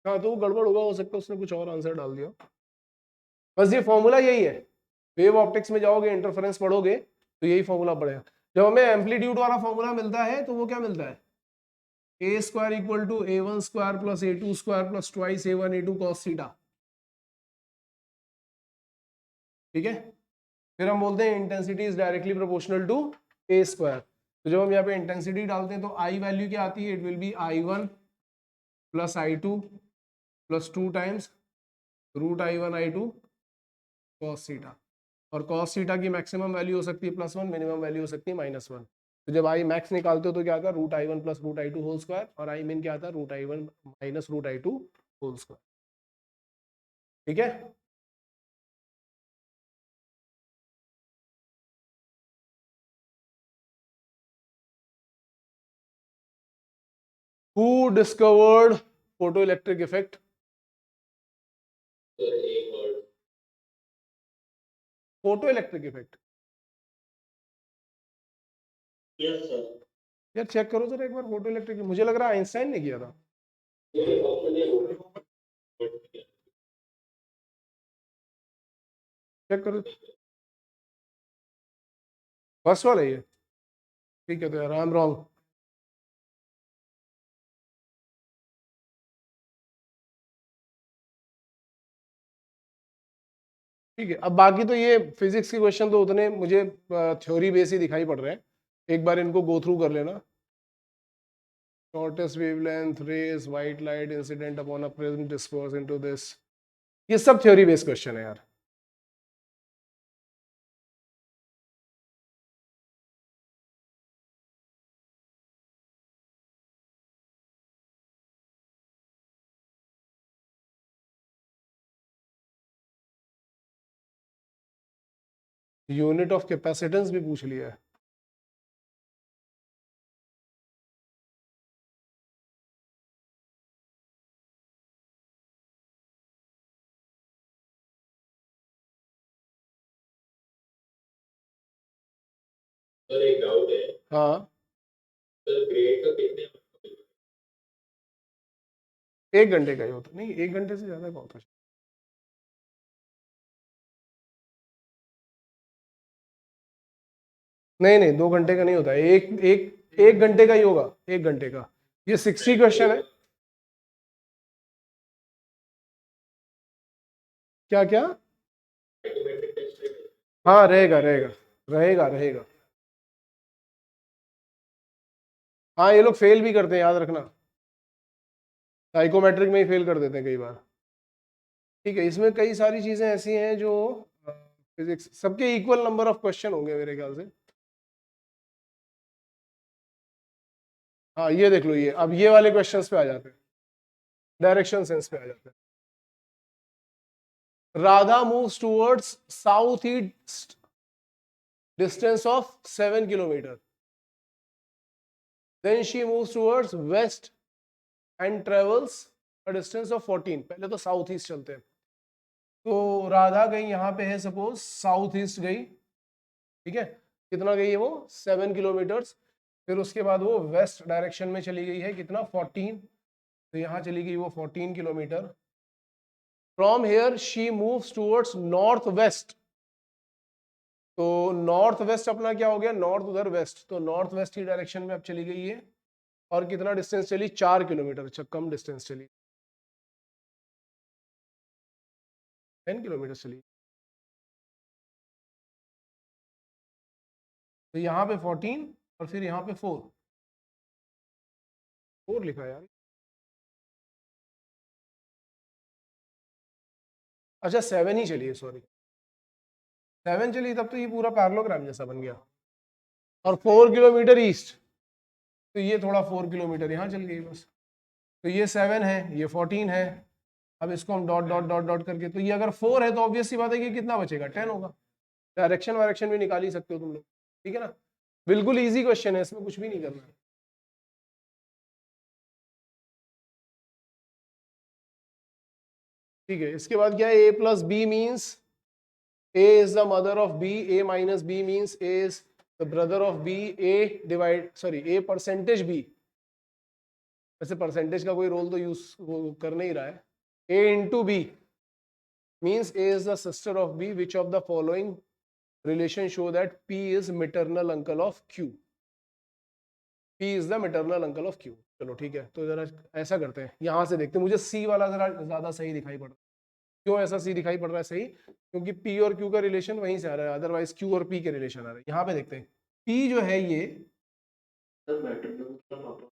हाँ तो वो गड़बड़ होगा, हो सकता है उसने कुछ और आंसर डाल दिया। बस ये फॉर्मूला यही है, वेव ऑप्टिक्स में जाओगे इंटरफेरेंस पढ़ोगे तो यही फॉर्मूला पड़ेगा। जब हमें एम्पलीट्यूड वाला फॉर्मूला मिलता है तो वो क्या मिलता है, A square equal to A1 square plus A2 square plus twice A1 A2 cos theta. ठीक है, फिर हम बोलते हैं intensity is directly proportional to A square. तो जब हम यहाँ पे इंटेंसिटी डालते हैं तो आई वैल्यू क्या आती है, it will be I1 plus I2 plus 2 times root I1 I2 cos theta, और कॉस थीटा की मैक्सिमम वैल्यू हो सकती है +1, मिनिमम वैल्यू हो सकती है -1। तो जब आई मैक्स निकालते हो तो क्या आता है, √I1 plus √I2 whole square, और आई मिन क्या आता है, √I1 minus √I2 whole square. ठीक है, who discovered photo electric effect? Photo electric effect yes sir. यार चेक करो जरा एक बार फोटो इलेक्ट्रिक, मुझे लग रहा है आइंस्टाइन ने किया था। चेक करो, फर्स्ट वाला ही है। ठीक है, तो यार आई एम रॉन्ग। ठीक है, अब बाकी तो ये फिजिक्स के क्वेश्चन तो उतने मुझे थ्योरी बेस ही दिखाई पड़ रहे हैं, एक बार इनको गो थ्रू कर लेना। Shortest wavelength rays white light incident upon a prism disperse into this, ये सब थ्योरी बेस्ड क्वेश्चन है यार। यूनिट ऑफ कैपेसिटेंस भी पूछ लिया है। सर एक डाउट है। हाँ, सर ग्रेड का कितने? 1 घंटे का ही होता, नहीं 1 घंटे से ज्यादा का होता है। नहीं नहीं, 2 घंटे का नहीं होता है, एक एक 1 घंटे का ही होगा, 1 घंटे का। ये 60 क्वेश्चन है। क्या क्या? Psychometric test? हाँ रहेगा रहेगा रहेगा रहेगा। हाँ ये लोग फेल भी करते हैं, याद रखना, साइकोमेट्रिक में ही फेल कर देते हैं कई बार। ठीक है, इसमें कई सारी चीजें ऐसी हैं जो फिजिक्स, सबके इक्वल नंबर ऑफ क्वेश्चन होंगे मेरे ख्याल से। हाँ ये देख लो, ये अब ये वाले क्वेश्चंस पे आ जाते हैं, डायरेक्शन सेंस पे आ जाते हैं। Radha moves towards south east distance of 7 kilometre, then she moves towards west and travels a distance of 14। पहले तो साउथ ईस्ट चलते हैं। तो राधा गई यहाँ पे है, सपोज साउथ ईस्ट गई, ठीक है, कितना गई है वो, 7 किलोमीटर्स। फिर उसके बाद वो वेस्ट डायरेक्शन में चली गई है, कितना, 14। तो यहाँ चली गई वो 14 kilometre. From here she moves towards north west. तो नॉर्थ वेस्ट अपना क्या हो गया, नॉर्थ उधर वेस्ट, तो नॉर्थ वेस्ट की डायरेक्शन में अब चली गई है। और कितना डिस्टेंस चली, 4 किलोमीटर, अच्छा कम डिस्टेंस चली, 10 किलोमीटर चली। तो यहाँ पे 14 और फिर यहाँ पे 4 लिखा है यार। अच्छा 7 ही चली है, सॉरी 7 चली, तब तो ये पूरा पैरेललोग्राम जैसा बन गया। और 4 किलोमीटर ईस्ट, तो ये थोड़ा 4 किलोमीटर यहाँ चल गई बस। तो ये 7 है, ये 14 है। अब इसको हम डॉट डॉट डॉट डॉट करके, तो ये अगर 4 है तो ऑब्वियस सी बात है कि कितना बचेगा, 10 होगा। डायरेक्शन वायरेक्शन भी निकाल ही सकते हो तुम लोग, ठीक है ना। बिल्कुल इजी क्वेश्चन है, इसमें कुछ भी नहीं करना है। ठीक है, इसके बाद क्या है, a plus B means a is the mother of b, a minus b means a is the brother of b, a divide sorry a percentage b, वैसे परसेंटेज का कोई रोल तो यूज वो कर नहीं रहा है। a into b means a is the sister of b, which of the following relation show that p is maternal uncle of q, p is the maternal uncle of q। चलो ठीक है, तो जरा ऐसा करते हैं, यहां से देखते हैं, मुझे c वाला जरा ज्यादा सही दिखाई पड़ रहा है। क्यों ऐसा सी दिखाई पड़ रहा है सही, क्योंकि पी और क्यू का रिलेशन वहीं से आ रहा है, अदरवाइज क्यू और पी के रिलेशन आ रहे हैं। यहाँ पे देखते हैं, पी जो है ये सर मैटरनल मतलब पापा।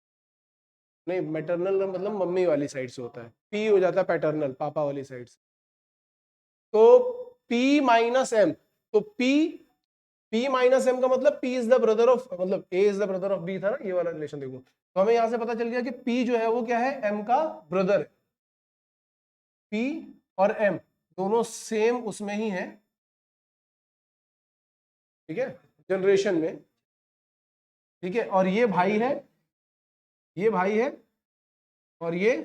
नहीं, मैटरनल मतलब मम्मी वाली साइड से होता है, पी हो जाता है पैटर्नल, पापा वाली साइड से। तो P माइनस एम, तो P माइनस एम का मतलब P is the brother of, मतलब A is the brother of B था ना, ये वाला रिलेशन देखो। तो हमें यहां से पता चल गया कि P जो है वो क्या है, M का ब्रदर है। P और M दोनों सेम उसमें ही है, ठीक है, जनरेशन में, ठीक है। और ये भाई है, ये भाई है, और ये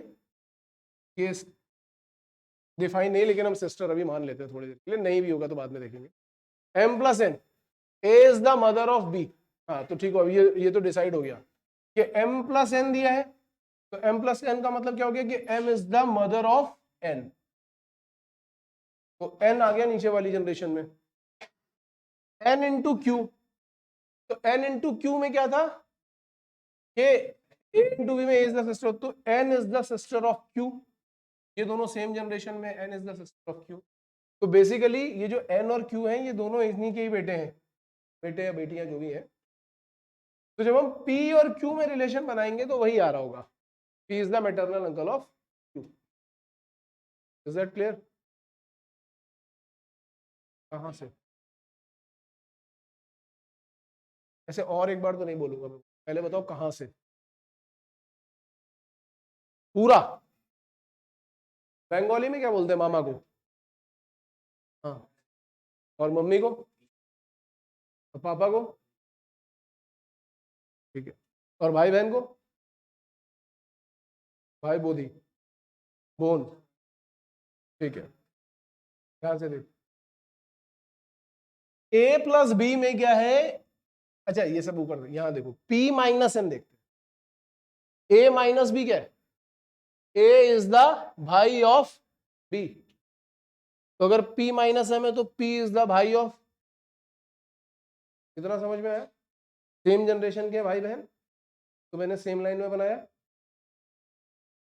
डिफाइन नहीं, लेकिन हम सिस्टर अभी मान लेते हैं थोड़ी देर के लिए, नहीं भी होगा तो बाद में देखेंगे। M plus N, A is the mother of B। हाँ तो ठीक है, अब ये तो डिसाइड हो गया कि M प्लस N दिया है, तो M प्लस N का मतलब क्या हो गया कि M is the mother of N। तो N आ गया नीचे वाली जनरेशन में, N इंटू क्यू। तो N इंटू क्यू में क्या था कि A इंटू बी में A इज द सिस्टर, तो N is the sister of Q। ये दोनों सेम जनरेशन में, N is the sister of Q। तो बेसिकली ये जो N और Q हैं, ये दोनों इन्हीं के ही बेटे हैं, बेटे या बेटियां जो भी हैं। तो जब हम P और Q में रिलेशन बनाएंगे तो वही आ रहा होगा, P is the maternal uncle of Q। Is that clear? कहां से? ऐसे और एक बार तो नहीं बोलूंगा मैं, पहले बताओ कहां से पूरा। बंगाली में क्या बोलते हैं मामा को? हाँ, और मम्मी को और पापा को, ठीक है, और भाई बहन को, भाई बोधी, बोन, ठीक है। ध्यान से देख, A प्लस बी में क्या है, अच्छा ये सब ऊपर यहां देखो, P माइनस एन देखते हैं। A माइनस बी क्या है? A इज द भाई ऑफ B। तो अगर P माइनस एम है तो P इज द भाई ऑफ, कितना समझ में आया? सेम जनरेशन के भाई बहन, तो मैंने सेम लाइन में बनाया।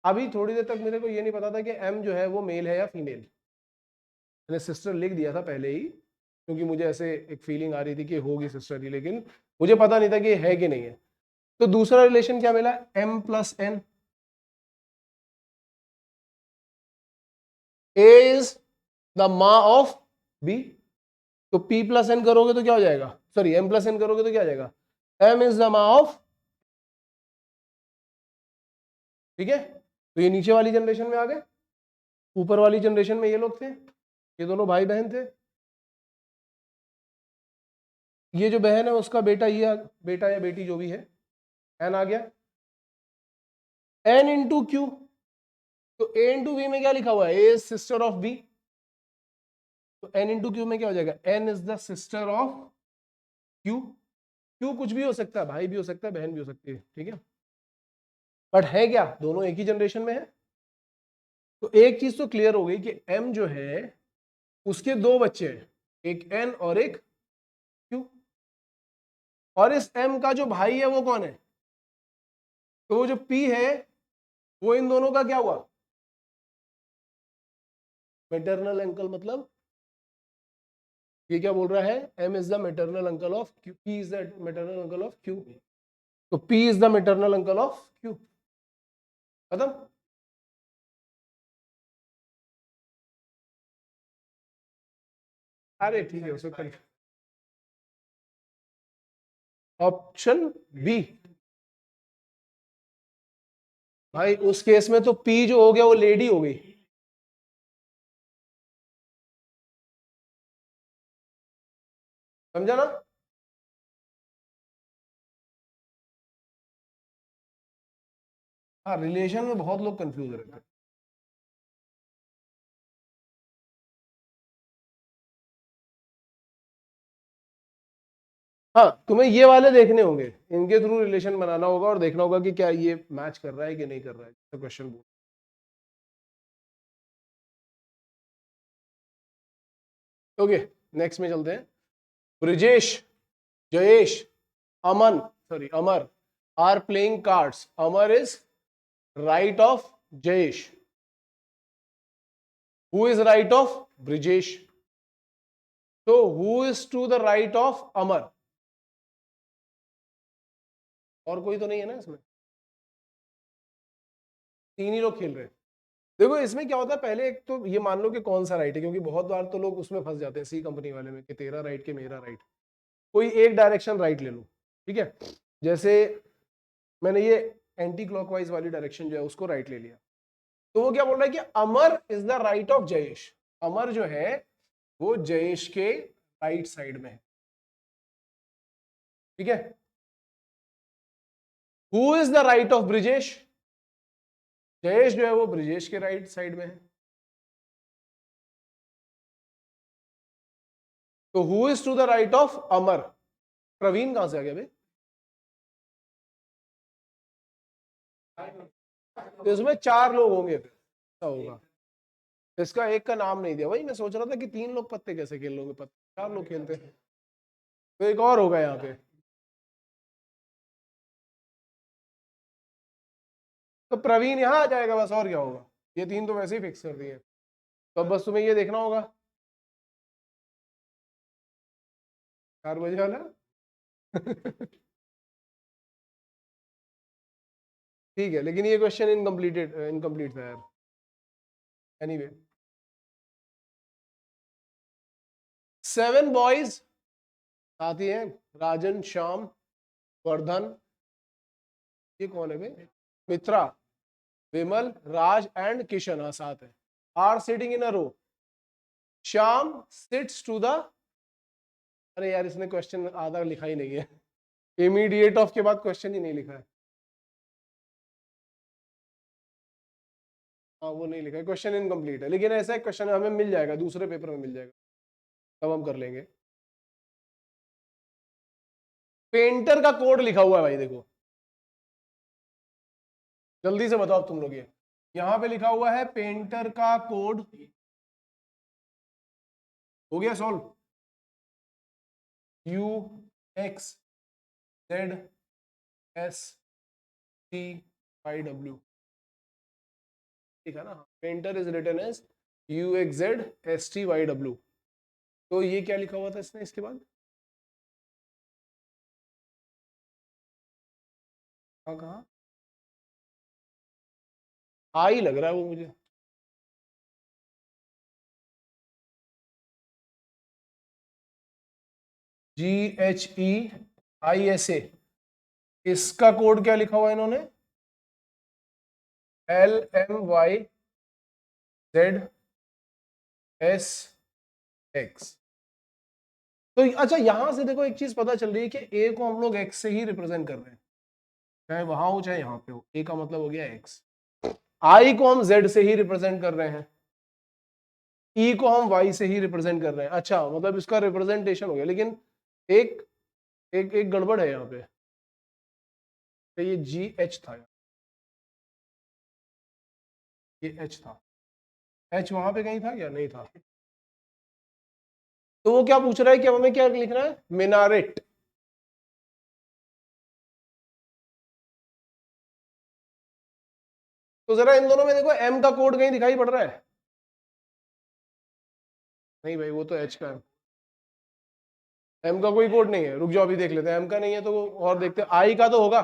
अभी थोड़ी देर तक मेरे को ये नहीं पता था कि M जो है वो मेल है या फीमेल, मैंने सिस्टर लिख दिया था पहले ही, क्योंकि मुझे ऐसे एक फीलिंग आ रही थी कि होगी सिस्टर ही, लेकिन मुझे पता नहीं था कि है कि नहीं है। तो दूसरा रिलेशन क्या मिला, M plus n. A is the माँ ऑफ B। तो P प्लस एन करोगे तो क्या हो जाएगा, सॉरी M प्लस एन करोगे तो क्या आ जाएगा, M इज द माँ ऑफ, ठीक है। तो ये नीचे वाली जनरेशन में आ गए, ऊपर वाली जनरेशन में ये लोग थे, ये दोनों भाई बहन थे। ये जो बहन है उसका बेटा, ये बेटा या बेटी जो भी है, एन आ गया। एन इंटू क्यू, तो ए इंटू बी में क्या लिखा हुआ है, ए सिस्टर ऑफ बी। तो एन इंटू क्यू में क्या हो जाएगा, n is the sister of Q. Q कुछ भी हो सकता है, भाई भी हो सकता है, बहन भी हो सकती है, ठीक है। बट है क्या, दोनों एक ही जनरेशन में है। तो एक चीज तो क्लियर हो गई कि एम जो है उसके दो बच्चे हैं, एक एन और एक क्यू। और इस एम का जो भाई है वो कौन है, तो वो जो पी है वो इन दोनों का क्या हुआ, मैटरनल अंकल। मतलब ये क्या बोल रहा है, M is the maternal uncle of Q, P is the maternal uncle of Q. तो P is the maternal uncle of Q, खत्म। अरे ठीक है, उसमें ऑप्शन बी। भाई उस केस में तो पी जो हो गया वो लेडी हो गई, समझा ना। हाँ, रिलेशन में बहुत लोग कंफ्यूज रहते हैं। हाँ, तुम्हें ये वाले देखने होंगे, इनके थ्रू रिलेशन बनाना होगा और देखना होगा कि क्या ये मैच कर रहा है कि नहीं कर रहा है, तो क्वेश्चन पूछ। ओके, नेक्स्ट में चलते हैं। Brijesh, Jayesh, Aman, sorry Amar are playing cards. Amar is right of Jayesh, who is right of Brijesh, तो who is to the right of Amar. और कोई तो नहीं है ना इसमें, 3 ही लोग खेल रहे हैं। देखो इसमें क्या होता है, पहले एक तो ये मान लो कि कौन सा राइट है, क्योंकि बहुत बार तो लोग उसमें फंस जाते हैं सी कंपनी वाले में कि तेरा राइट के मेरा राइट। कोई एक डायरेक्शन राइट ले लो, ठीक है। जैसे मैंने ये एंटी क्लॉकवाइज वाली डायरेक्शन जो है उसको राइट ले लिया, तो वो क्या बोल रहा है कि Amar is the right of Jayesh. Amar जो है वो जयेश के राइट साइड में है, ठीक है। Who is the right of Brijesh, Jayesh जो है वो ब्रिजेश के राइट साइड में है। तो who is to the right of Amar, Praveen कहां से आ गया भाई? तो इसमें 4 लोग होंगे, फिर ऐसा होगा। इसका एक का नाम नहीं दिया भाई, मैं सोच रहा था कि 3 लोग पत्ते कैसे खेल लोगे, पत्ते 4 लोग खेलते हैं। तो एक और होगा यहाँ पे, तो प्रवीण यहाँ आ जाएगा बस, और क्या होगा। ये 3 तो वैसे ही फिक्स कर दिए, तो अब बस तुम्हें ये देखना होगा 4 बजे वाला। ठीक है, लेकिन ये क्वेश्चन इनकम्प्लीट था यार। एनीवे, 7 बॉयज साथी हैं, राजन, श्याम, वर्धन, ये कौन है भाई, मित्रा, विमल, राज एंड किशन, हाँ 7 है। Are sitting in a row, Shyam sits to the, अरे यार इसने क्वेश्चन आधा लिखा ही नहीं है, इमीडिएट ऑफ के बाद क्वेश्चन ही नहीं लिखा है। हाँ वो नहीं लिखा है, क्वेश्चन इनकम्प्लीट है, लेकिन ऐसा एक क्वेश्चन हमें मिल जाएगा, दूसरे पेपर में मिल जाएगा, तब हम कर लेंगे। पेंटर का कोड लिखा हुआ है भाई, देखो जल्दी से बताओ तुम लोग, ये यहां पे लिखा हुआ है पेंटर का कोड, हो गया solve. U X Z S T Y W, ठीक है ना। Painter is written as U X Z S T Y W. तो ये क्या लिखा हुआ था इसने इसके बाद, कहाँ कहाँ आई लग रहा है वो मुझे, जी H E I S A, इसका कोड क्या लिखा हुआ है इन्होंने, L M Y Z S X. तो अच्छा यहां से देखो एक चीज पता चल रही है कि ए को हम लोग एक्स से ही रिप्रेजेंट कर रहे हैं, चाहे वहां हो चाहे यहाँ पे हो, ए का मतलब हो गया एक्स। आई को हम जेड से ही रिप्रेजेंट कर रहे हैं, ई को हम वाई से ही रिप्रेजेंट कर रहे हैं। अच्छा मतलब इसका रिप्रेजेंटेशन हो गया, लेकिन एक एक एक गड़बड़ है यहाँ पे, तो ये जी एच था, ये एच था, एच वहां पे कहीं था क्या, नहीं था। तो वो क्या पूछ रहा है कि अब हमें क्या लिखना है, मिनारेट। तो जरा इन दोनों में देखो एम का कोड कहीं दिखाई पड़ रहा है, नहीं भाई वो तो एच का है, एम का कोई कोड नहीं है। रुक जाओ अभी देख लेते हैं, एम का नहीं है तो और देखते हैं, आई का तो होगा।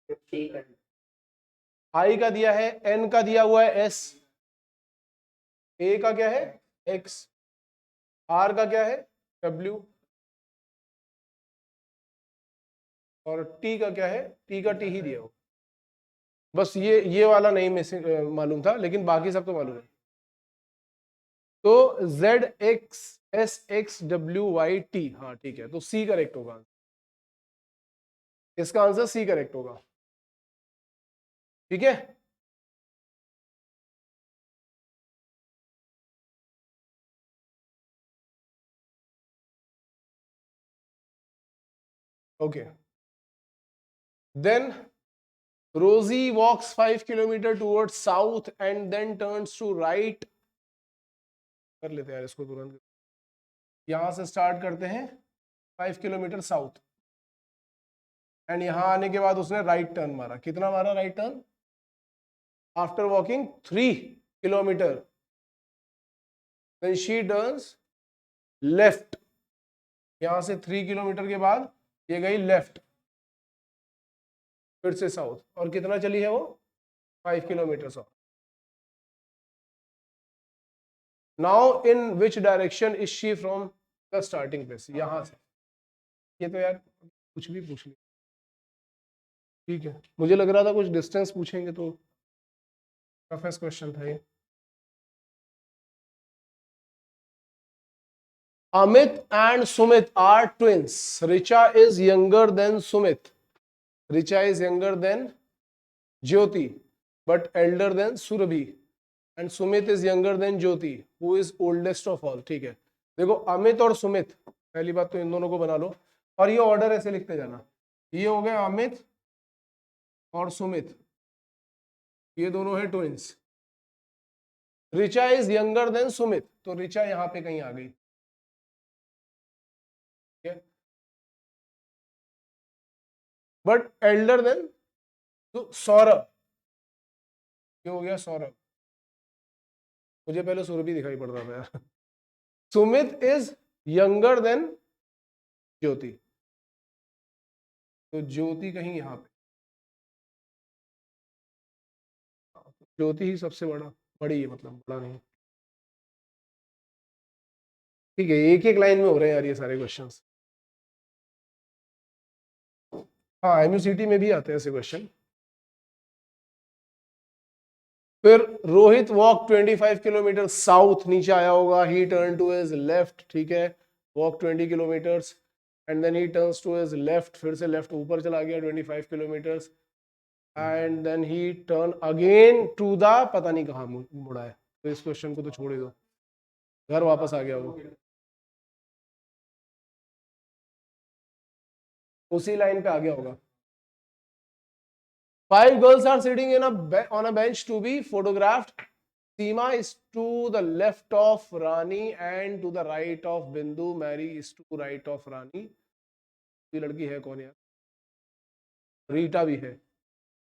ठीक है। आई का दिया है, एन का दिया हुआ है एस, ए का क्या है एक्स, आर का क्या है डब्ल्यू, और टी का क्या है, टी का टी ही दिया हो। बस ये वाला नहीं मिसिंग मालूम था, लेकिन बाकी सब तो मालूम है। तो Z X S X W Y T, हाँ ठीक है, तो सी करेक्ट होगा, इसका आंसर सी करेक्ट होगा, ठीक है। Okay, then Rosie walks 5 kilometre towards south and then turns to right, कर लेते हैं यार इसको तुरंत, यहां से स्टार्ट करते हैं 5 किलोमीटर साउथ, एंड यहां आने के बाद उसने राइट टर्न मारा, कितना मारा right turn, after walking 3 kilometre, then she turns left यहां से 3 किलोमीटर के बाद ये गई लेफ्ट, फिर से साउथ, और कितना चली है वो 5 kilometre. Now in which direction is she from the starting place, यहां से। ये तो यार कुछ भी पूछ लिया, ठीक है। मुझे लग रहा था कुछ डिस्टेंस पूछेंगे, तो टफेस्ट क्वेश्चन था ये। Amit and Sumit are twins. Richa is younger than Sumit. Richa is younger than Jyoti, but elder than Surabhi. And Sumit is younger than Jyoti, who is oldest of all. ठीक है, देखो अमित और सुमित, पहली बात तो इन दोनों को बना लो, और ये ऑर्डर ऐसे लिखते जाना। ये हो गए अमित और सुमित, ये दोनों हैं twins. Richa is younger than Sumit, तो रिचा यहां पे कहीं आ गई, बट एल्डर देन तो सौरभ, ये हो गया सौरभ। मुझे पहले सुरभि दिखाई पड़ रहा था यार। सुमित इज यंगर देन ज्योति, तो ज्योति कहीं यहां पे, ज्योति ही सबसे बड़ी है, मतलब बड़ा नहीं। ठीक है, एक एक लाइन में हो रहे हैं यार ये सारे क्वेश्चंस। हाँ, एमयूसीटी में भी आते हैं ऐसे क्वेश्चन। फिर रोहित वॉक 25 किलोमीटर साउथ, नीचे आया होगा, he turn to his left, ठीक है, walk 20 kilometres, and then he turns to his left, फिर से लेफ्ट ऊपर चला गया 25 kilometres, and then he turn again to the, पता नहीं कहाँ मुड़ा है, तो इस क्वेश्चन को तो छोड़ ही दो, घर वापस आ गया वो, उसी लाइन पे आ गया होगा। 5 girls are sitting on a bench to be photographed. Seema is to the left of Rani and to the right of Bindu. Mary is to right of Rani. ये लड़की है कौन यार? रीटा भी है।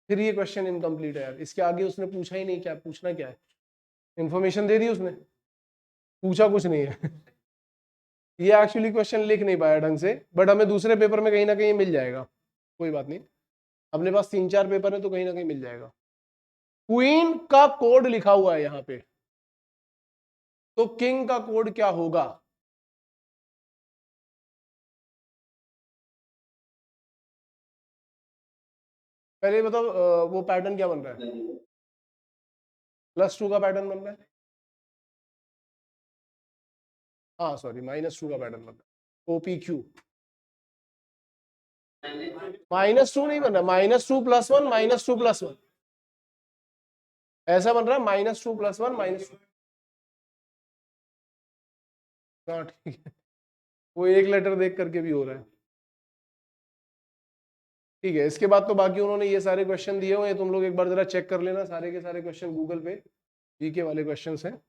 फिर ये क्वेश्चन इनकम्प्लीट है यार, इसके आगे उसने पूछा ही नहीं, क्या पूछना क्या है, इंफॉर्मेशन दे दी उसने, पूछा कुछ नहीं है। ये एक्चुअली क्वेश्चन लिख नहीं पाया ढंग से, बट हमें दूसरे पेपर में कहीं ना कहीं मिल जाएगा, कोई बात नहीं, अपने पास 3-4 पेपर है तो कहीं ना कहीं मिल जाएगा। क्वीन का कोड लिखा हुआ है यहाँ पे, तो किंग का कोड क्या होगा? पहले बताओ, वो पैटर्न क्या बन रहा है? +2 का पैटर्न बन रहा है, हाँ सॉरी, -2 का पैटर्न बन रहा है, OPQ। -2 नहीं बन रहा, -2 + 1 -2 + 1 ऐसा बन रहा है, -2 + 1 -2। हाँ ठीक है, वो एक लेटर देख करके भी हो रहा है। ठीक है, इसके बाद तो बाकी उन्होंने ये सारे क्वेश्चन दिए हुए हैं, तुम लोग एक बार जरा चेक कर लेना, सारे के सारे क्वेश्चन गूगल पे जीके वाले क्वेश्चंस हैं।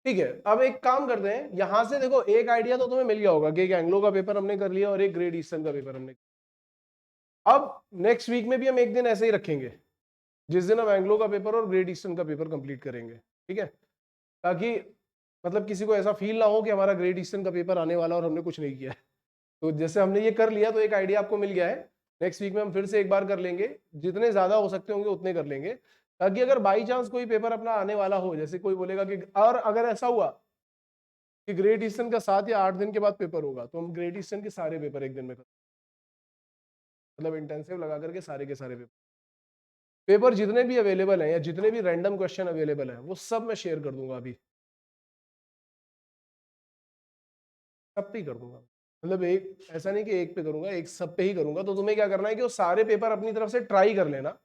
ठीक है, अब एक काम करते हैं, यहां से देखो एक आइडिया तो तुम्हें मिल गया होगा कि एक एंग्लो का पेपर हमने कर लिया और एक ग्रेट ईस्टर्न का पेपर हमने। अब नेक्स्ट वीक में भी हम एक दिन ऐसे ही रखेंगे, जिस दिन हम एंग्लो का पेपर और ग्रेट ईस्टर्न का पेपर कंप्लीट करेंगे, ठीक है, ताकि मतलब किसी को ऐसा फील ना हो कि हमारा ग्रेट ईस्टर्न का पेपर आने वाला और हमने कुछ नहीं किया है। तो जैसे हमने ये कर लिया तो एक आइडिया आपको मिल गया है। नेक्स्ट वीक में हम फिर से एक बार कर लेंगे, जितने ज्यादा हो सकते होंगे उतने कर लेंगे, ताकि अगर बाई चांस कोई पेपर अपना आने वाला हो, जैसे कोई बोलेगा कि, और अगर ऐसा हुआ कि ग्रेट ईस्टर्न का 7 या 8 दिन के बाद पेपर होगा, तो हम ग्रेट ईस्टर्न के सारे पेपर एक दिन में कर, मतलब इंटेंसिव लगा करके सारे के सारे पेपर जितने भी अवेलेबल हैं या जितने भी रैंडम क्वेश्चन अवेलेबल हैं वो सब मैं शेयर कर दूंगा, अभी सब पे ही कर दूंगा, मतलब एक ऐसा नहीं कि एक पे करूंगा, एक सब पे ही करूंगा। तो तुम्हें क्या करना है कि वो सारे पेपर अपनी तरफ से ट्राई कर लेना,